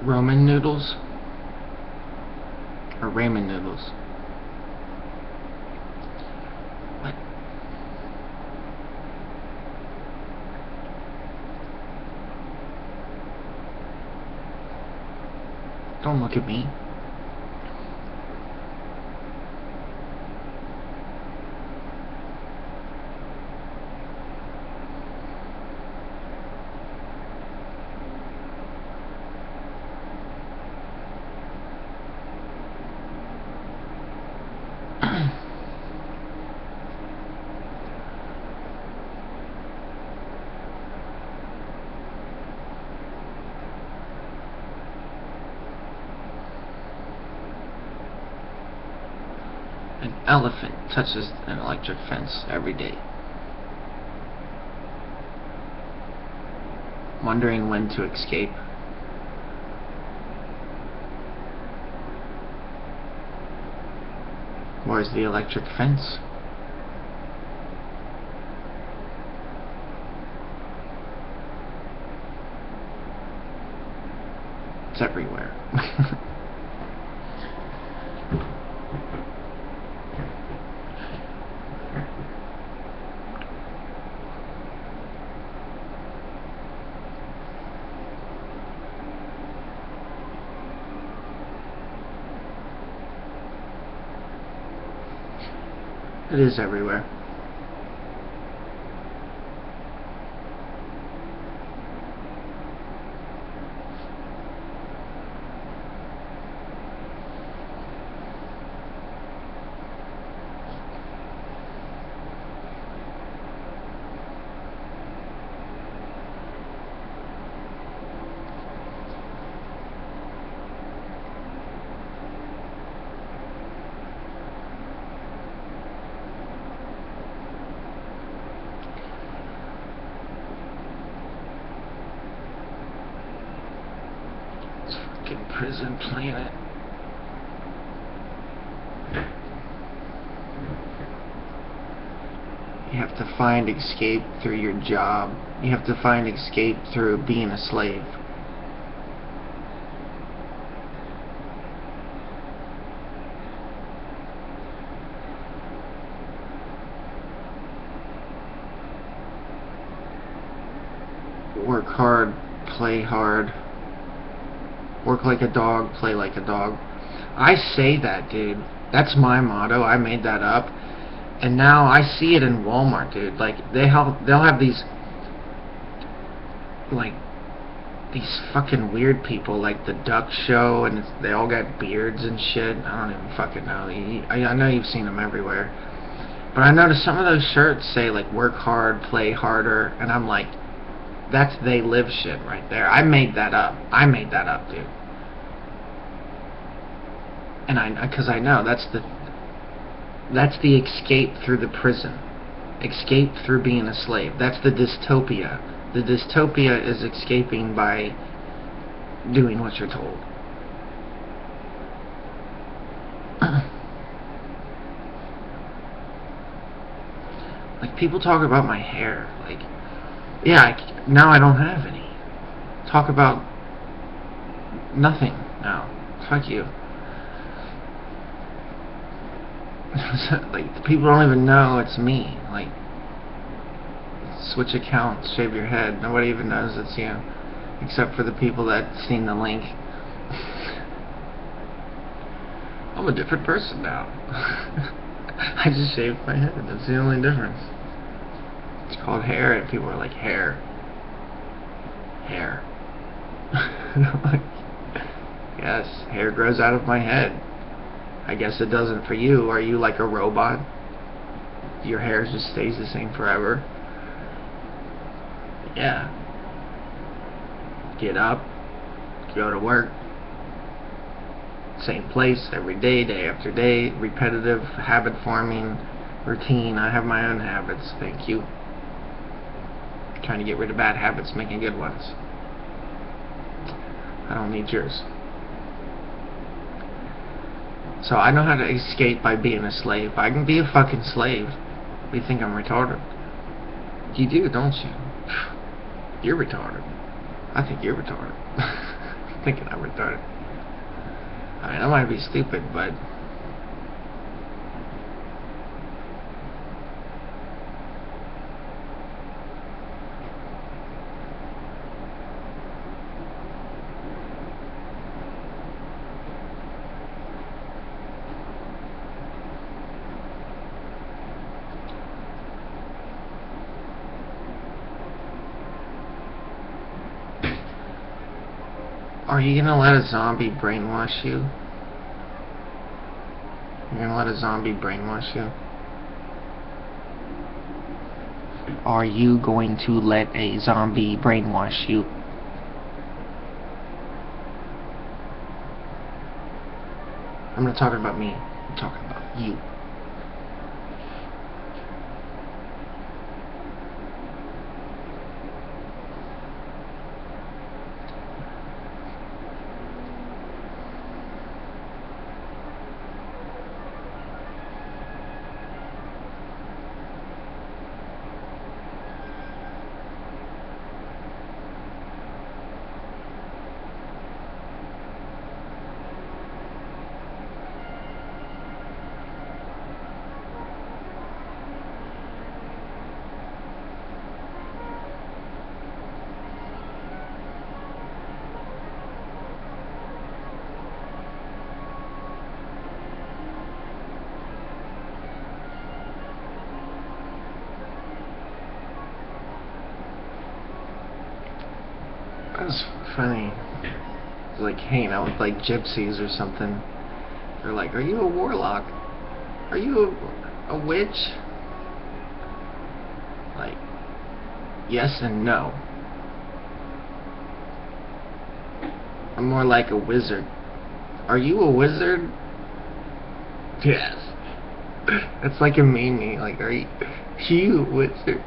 Roman noodles or ramen noodles? What? Don't look at me. An elephant touches an electric fence every day, wondering when to escape. Where's the electric fence? It's everywhere. It is everywhere. Prison planet. You have to find escape through your job. You have to find escape through being a slave. Work hard, play hard. Work like a dog, play like a dog. I say that, dude. That's my motto. I made that up. And now I see it in Walmart, dude. Like, they'll have these, like, these fucking weird people, like the Duck Show, and they all got beards and shit. I don't even fucking know. I know you've seen them everywhere. But I noticed some of those shirts say, like, work hard, play harder, and I'm like, that's they live shit right there. I made that up. I made that up, dude. And because I know that's the escape through the prison. Escape through being a slave. That's the dystopia. The dystopia is escaping by doing what you're told. Like, people talk about my hair. Like, yeah, now I don't have any. Talk about nothing now. Fuck you. Like, people don't even know it's me. Like, switch accounts, shave your head. Nobody even knows it's you, except for the people that seen the link. I'm a different person now. I just shaved my head. That's the only difference. It's called hair, and people are like, hair. Hair. Like, yes, hair grows out of my head. I guess it doesn't for you. Are you like a robot? Your hair just stays the same forever? Yeah. Get up, go to work, same place every day, day after day, repetitive, habit forming, routine. I have my own habits, thank you. Trying to get rid of bad habits, making good ones. I don't need yours. So I know how to escape by being a slave. I can be a fucking slave. You think I'm retarded? You do, don't you? You're retarded. I think you're retarded. Thinking I'm retarded. I mean, I might be stupid, but are you gonna let a zombie brainwash you? You're gonna let a zombie brainwash you? Are you going to let a zombie brainwash you? I'm not talking about me. I'm talking about you. It's funny. It's like hanging out with like gypsies or something. They're like, "Are you a warlock? Are you a witch?" Like, yes and no. I'm more like a wizard. Are you a wizard? Yes. That's like a meanie. Like, are you a wizard?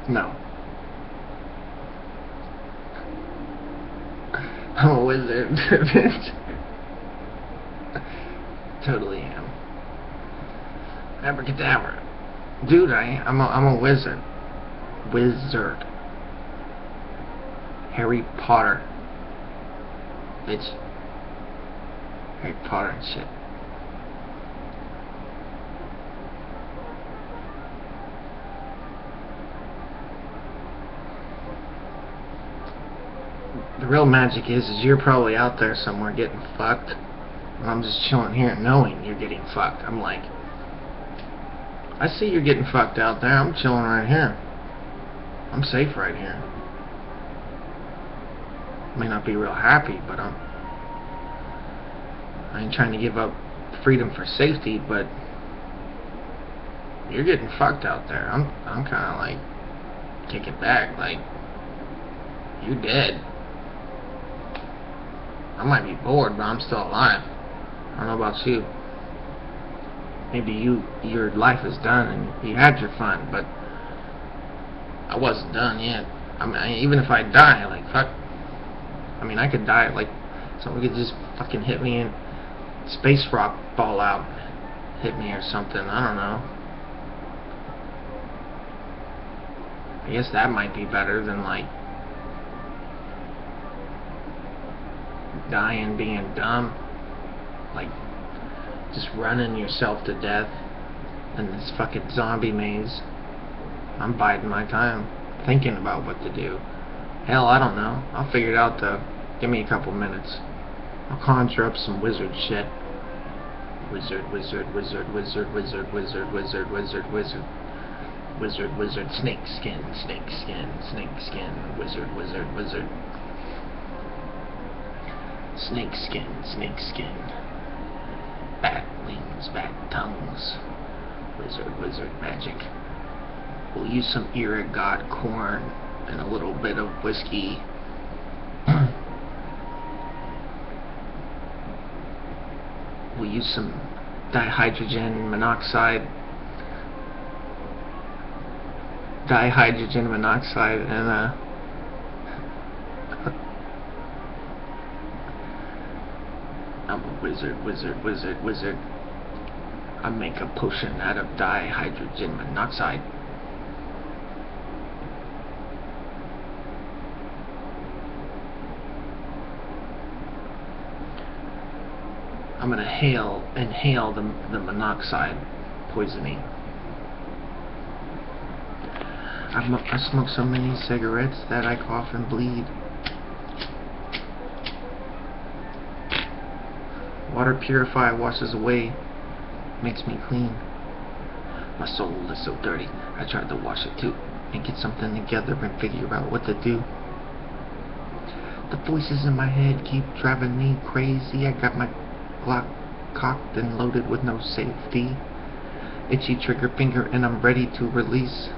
No. I'm a wizard, bitch. Totally am. Abracadabra. Dude, I'm a wizard. Wizard. Harry Potter. Bitch. Harry Potter and shit. The real magic is you're probably out there somewhere getting fucked, and I'm just chilling here knowing you're getting fucked. I'm like, I see you're getting fucked out there. I'm chilling right here. I'm safe right here. May not be real happy, but I ain't trying to give up freedom for safety, but you're getting fucked out there. I'm kind of like kicking back, like, you dead. I might be bored, but I'm still alive. I don't know about you. Maybe your life is done and you had your fun, but I wasn't done yet. I mean, even if I die, like, fuck. I mean, I could die, like, someone could just fucking hit me and space rock ball out, hit me or something. I don't know. I guess that might be better than, like, dying being dumb, like just running yourself to death in this fucking zombie maze. I'm biding my time, thinking about what to do. Hell, I don't know. I'll figure it out though. Give me a couple minutes. I'll conjure up some wizard shit. Wizard, wizard, wizard, wizard, wizard, wizard, wizard, wizard, wizard. Wizard, wizard, snake skin, snake skin, snake skin, wizard, wizard, wizard. Snake skin, snake skin. Bat wings, bat tongues. Wizard, wizard magic. We'll use some irrigot corn and a little bit of whiskey. We'll use some dihydrogen monoxide. Dihydrogen monoxide and I'm a wizard, wizard, wizard, wizard. I make a potion out of dihydrogen monoxide. I'm gonna inhale the monoxide poisoning. I smoke so many cigarettes that I cough and bleed. Water purifier washes away, makes me clean. My soul is so dirty, I tried to wash it too, and get something together and figure out what to do. The voices in my head keep driving me crazy. I got my Glock cocked and loaded with no safety. Itchy trigger finger and I'm ready to release.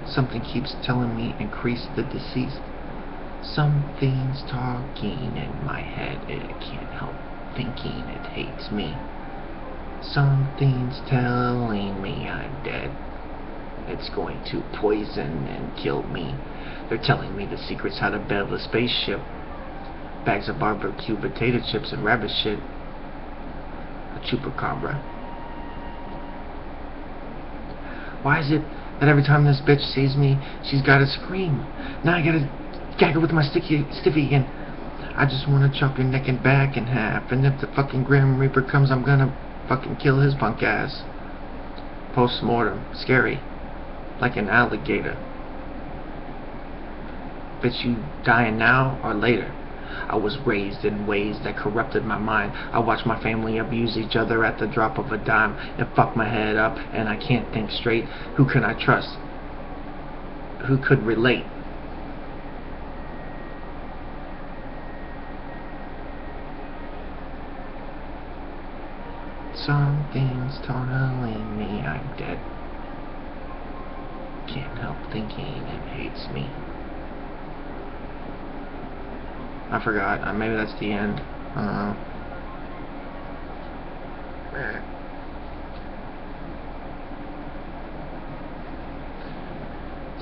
Something keeps telling me increase the deceased. Something's talking in my head, it can't help thinking it hates me. Something's telling me I'm dead. It's going to poison and kill me. They're telling me the secrets how to build a spaceship. Bags of barbecue potato chips and rabbit shit. A chupacabra. Why is it that every time this bitch sees me, she's gotta scream? Now I gotta gag her with my stiffy again. I just wanna chop your neck and back in half, and if the fucking Grim Reaper comes, I'm gonna fucking kill his punk ass. Post-mortem. Scary. Like an alligator. Bitch, you dying now or later? I was raised in ways that corrupted my mind. I watched my family abuse each other at the drop of a dime. It fucked my head up and I can't think straight. Who can I trust? Who could relate? Something's tunneling me, I'm dead. Can't help thinking it hates me. I forgot. Maybe that's the end. I don't know.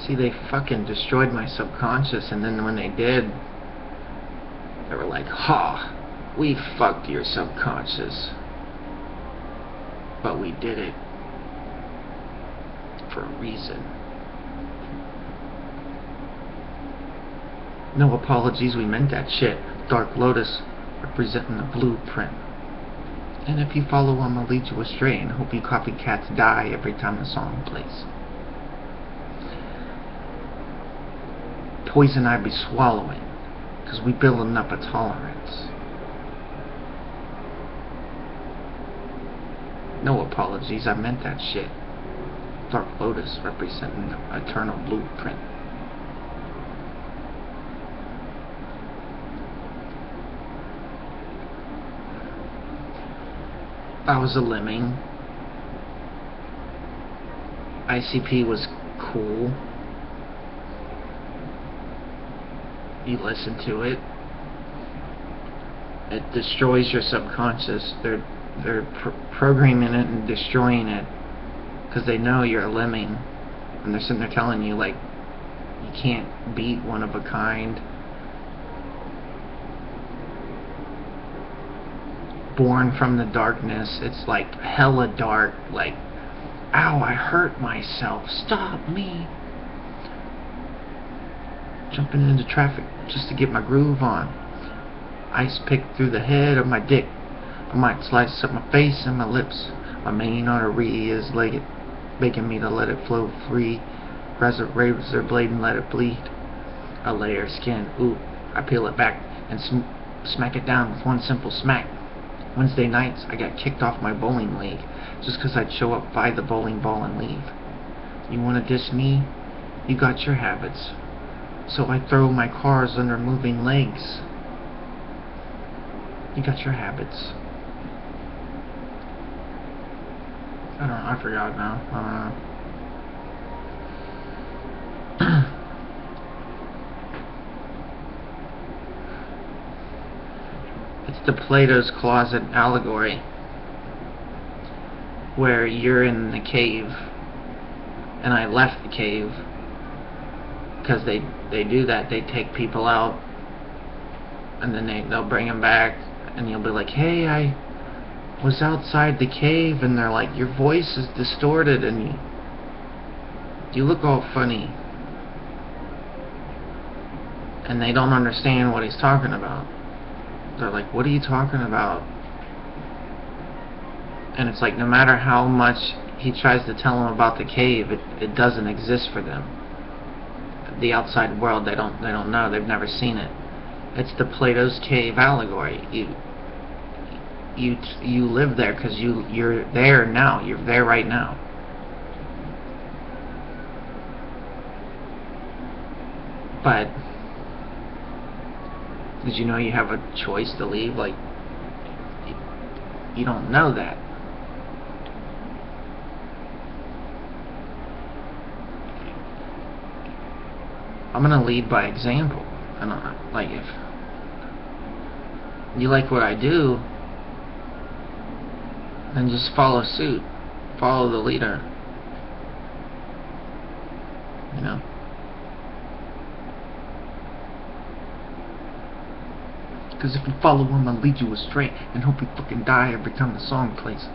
See, they fucking destroyed my subconscious, and then when they did, they were like, "Ha, we fucked your subconscious. But we did it for a reason." No apologies, we meant that shit. Dark Lotus representing the blueprint. And if you follow, I'ma lead you astray and hope you copycats die every time the song plays. Poison I be swallowing, 'cause we building up a tolerance. No apologies, I meant that shit. Dark Lotus representing the eternal blueprint. I was a lemming. ICP was cool. You listen to it. It destroys your subconscious. They're programming it and destroying it because they know you're a lemming, and they're sitting there telling you like you can't beat one of a kind. Born from the darkness, it's like hella dark, like, ow, I hurt myself, stop me. Jumping into traffic just to get my groove on. Ice picked through the head of my dick. I might slice up my face and my lips. My main artery is begging me to let it flow free. Razor blade and let it bleed. A layer of skin, ooh, I peel it back and smack it down with one simple smack. Wednesday nights, I got kicked off my bowling league just 'cause I'd show up, buy the bowling ball, and leave. You wanna diss me? You got your habits. So I throw my cars under moving legs. You got your habits. I forgot now. It's the Plato's Closet allegory, where you're in the cave, and I left the cave, because they do that. They take people out, and then they'll bring them back, and you'll be like, hey, I was outside the cave, and they're like, your voice is distorted, and you look all funny, and they don't understand what he's talking about. They're like, what are you talking about? And it's like, no matter how much he tries to tell them about the cave, it doesn't exist for them. The outside world, they don't know. They've never seen it. It's the Plato's cave allegory. You live there because you're there now. You're there right now. But did you know you have a choice to leave? Like, you don't know that. I'm gonna lead by example. And like, if you like what I do, then just follow suit. Follow the leader. You know? Because if you follow him, I'll lead you astray and hope you fucking die every time the song plays.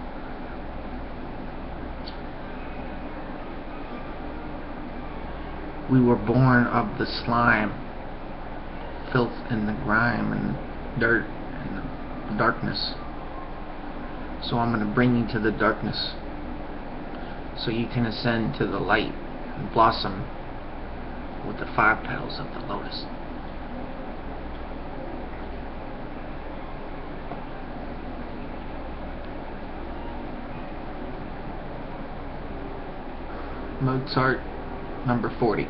We were born of the slime, filth and the grime and dirt and the darkness. So I'm going to bring you to the darkness so you can ascend to the light and blossom with the 5 petals of the lotus. Mozart, number 40.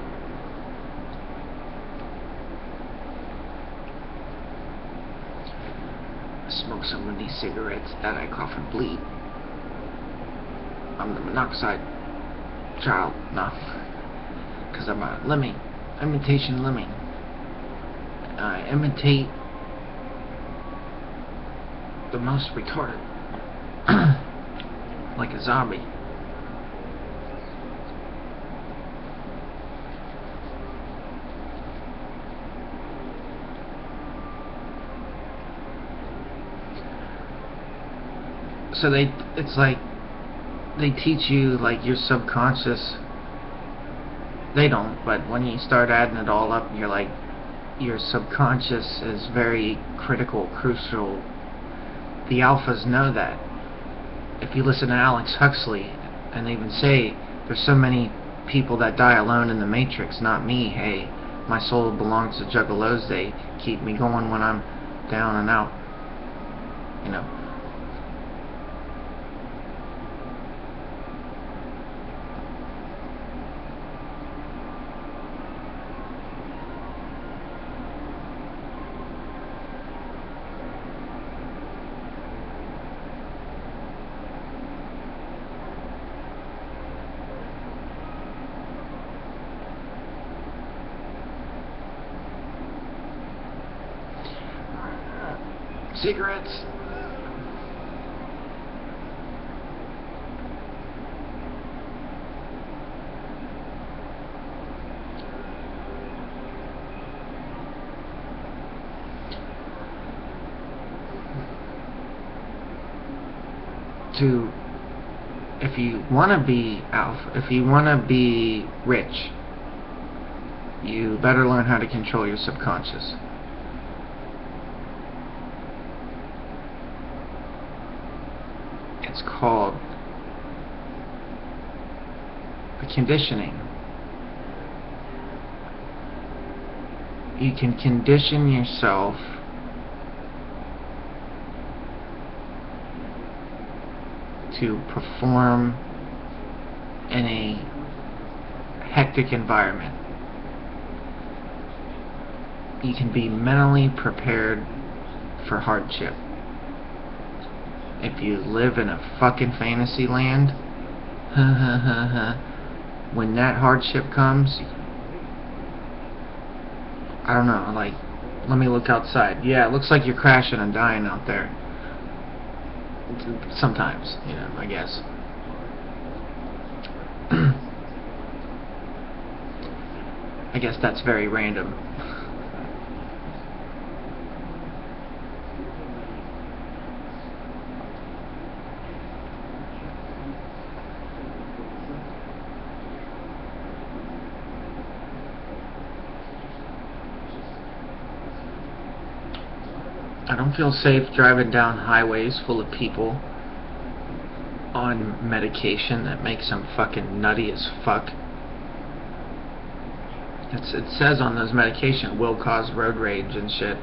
I smoke so many cigarettes that I cough and bleed. I'm the monoxide child, no. Because I'm a lemming, imitation lemming. I imitate the most retarded. Like a zombie. So it's like they teach you like your subconscious. They don't, but when you start adding it all up, you're like, your subconscious is very critical, crucial. The alphas know that. If you listen to Alex Huxley, and they even say, there's so many people that die alone in the Matrix, not me. Hey, my soul belongs to juggalos. They keep me going when I'm down and out. You know. Cigarettes. If you want to be alpha, if you want to be rich, you better learn how to control your subconscious. It's called the conditioning. You can condition yourself to perform in a hectic environment. You can be mentally prepared for hardship. If you live in a fucking fantasy land, when that hardship comes, I don't know, like, let me look outside. Yeah, it looks like you're crashing and dying out there. Sometimes, you know, I guess. I guess that's very random. I don't feel safe driving down highways full of people on medication that makes them fucking nutty as fuck. It says on those medication will cause road rage and shit.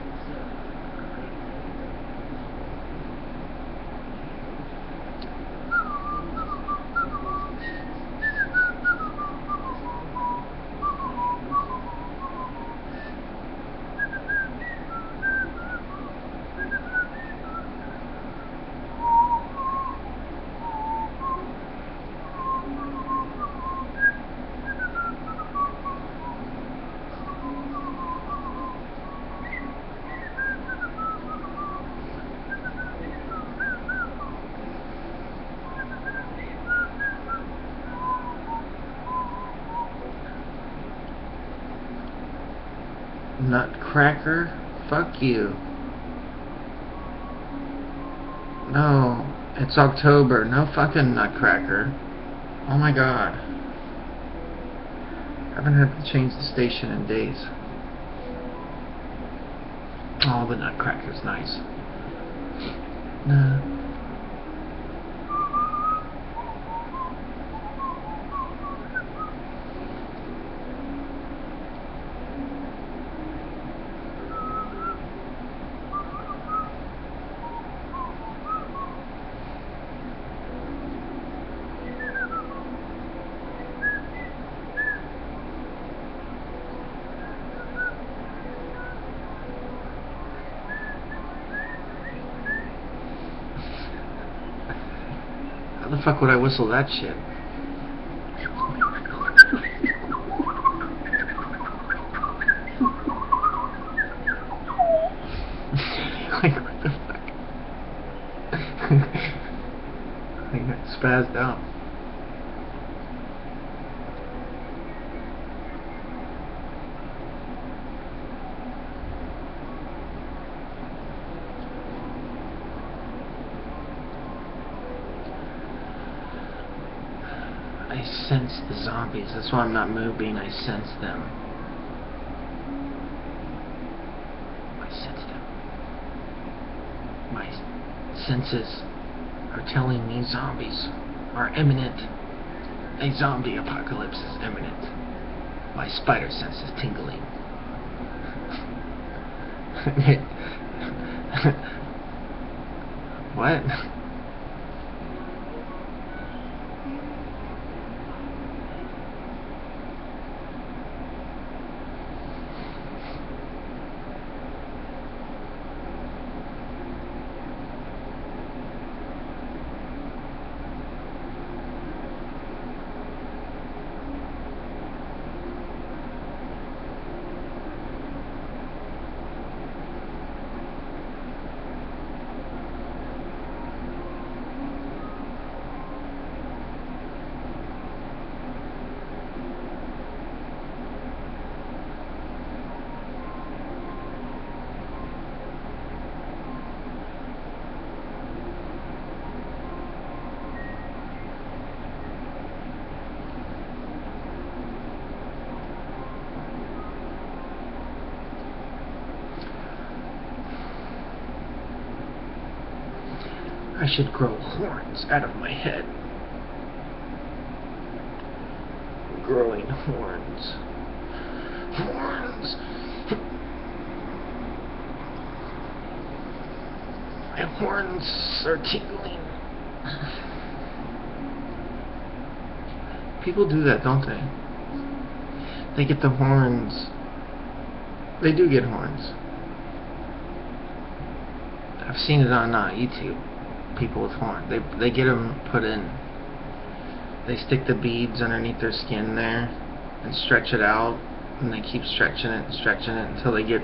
Nutcracker? Fuck you. No, it's October. No fucking Nutcracker. Oh my god. I haven't had to change the station in days. Oh, the Nutcracker's nice. No. The fuck would I whistle that shit? Like, what the fuck? I got spazzed out. I sense the zombies. That's why I'm not moving. I sense them. I sense them. My senses are telling me zombies are imminent. A zombie apocalypse is imminent. My spider sense is tingling. What? I should grow horns out of my head. Growing horns. Horns! My horns are tingling. People do that, don't they? They get the horns. They do get horns. I've seen it on YouTube. People with horns. They get them put in. They stick the beads underneath their skin there and stretch it out, and they keep stretching it until they get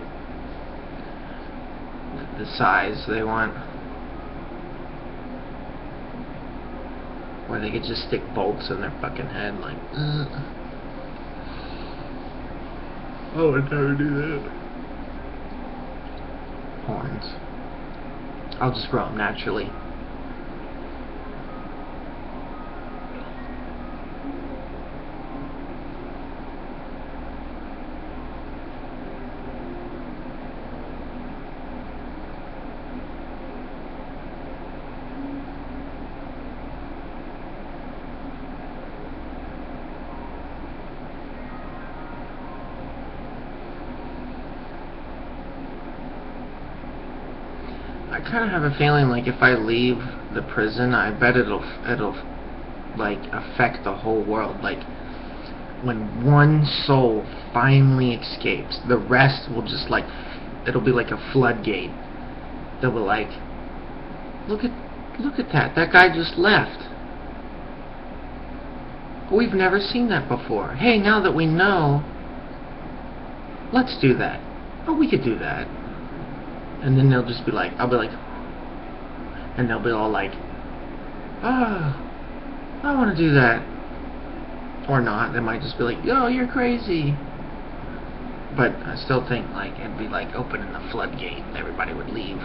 the size they want, where they could just stick bolts in their fucking head like, ugh. I would never do that. Horns. I'll just grow them naturally. I kind of have a feeling like if I leave the prison, I bet it'll like affect the whole world. Like when one soul finally escapes, the rest will just like, it'll be like a floodgate. They'll be like, look at that guy just left. We've never seen that before. Hey, now that we know, let's do that. Oh, we could do that. And then they'll just be like, I'll be like, and they'll be all like, ah, I want to do that. Or not. They might just be like, yo, you're crazy. But I still think like it'd be like opening the floodgate and everybody would leave.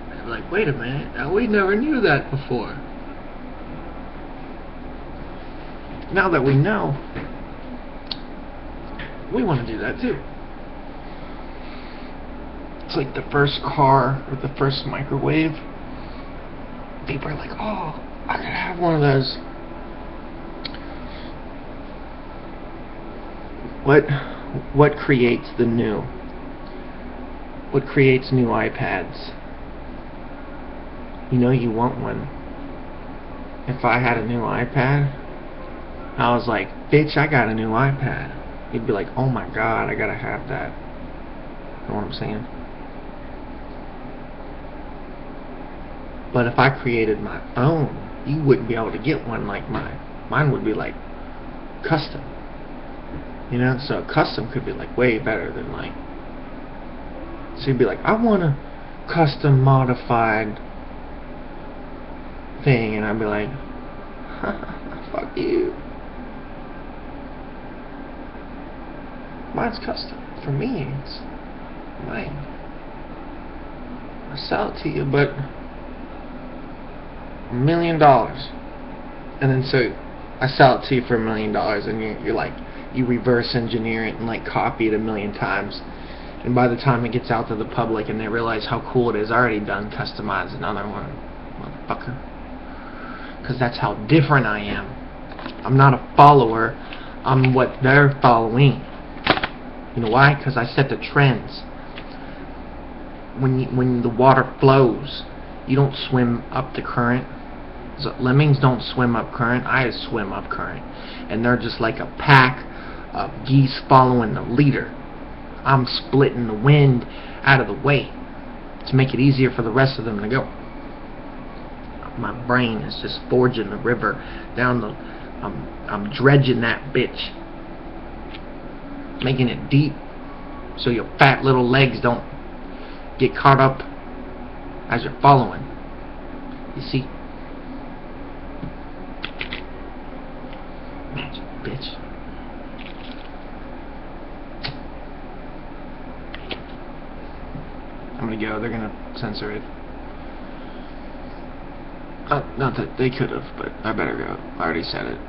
They'd be like, wait a minute, we never knew that before. Now that we know, we want to do that too. It's like the first car or the first microwave. People are like, oh, I gotta have one of those. What creates the new? What creates new iPads? You know you want one. If I had a new iPad, I was like, bitch, I got a new iPad. You'd be like, oh my god, I gotta have that. You know what I'm saying? But if I created my own you wouldn't be able to get one like mine. Mine would be like custom. You know, so custom could be like way better than like. So you'd be like, I want a custom modified thing, and I'd be like, fuck you. Mine's custom. For me, it's mine. I sell it to you, but $1 million. And then so I sell it to you for $1 million, and you're like, you reverse engineer it and like copy it 1,000,000 times. And by the time it gets out to the public and they realize how cool it is, I already done customized another one, motherfucker. Because that's how different I am. I'm not a follower. I'm what they're following. You know why? Because I set the trends. When the water flows, you don't swim up the current. So lemmings don't swim up current. I swim up current, and they're just like a pack of geese following the leader. I'm splitting the wind out of the way to make it easier for the rest of them to go. My brain is just forging the river down the. I'm dredging that bitch, making it deep, so your fat little legs don't get caught up as you're following. You see? Magic, bitch. I'm gonna go. They're gonna censor it. Not that they could have, but I better go. I already said it.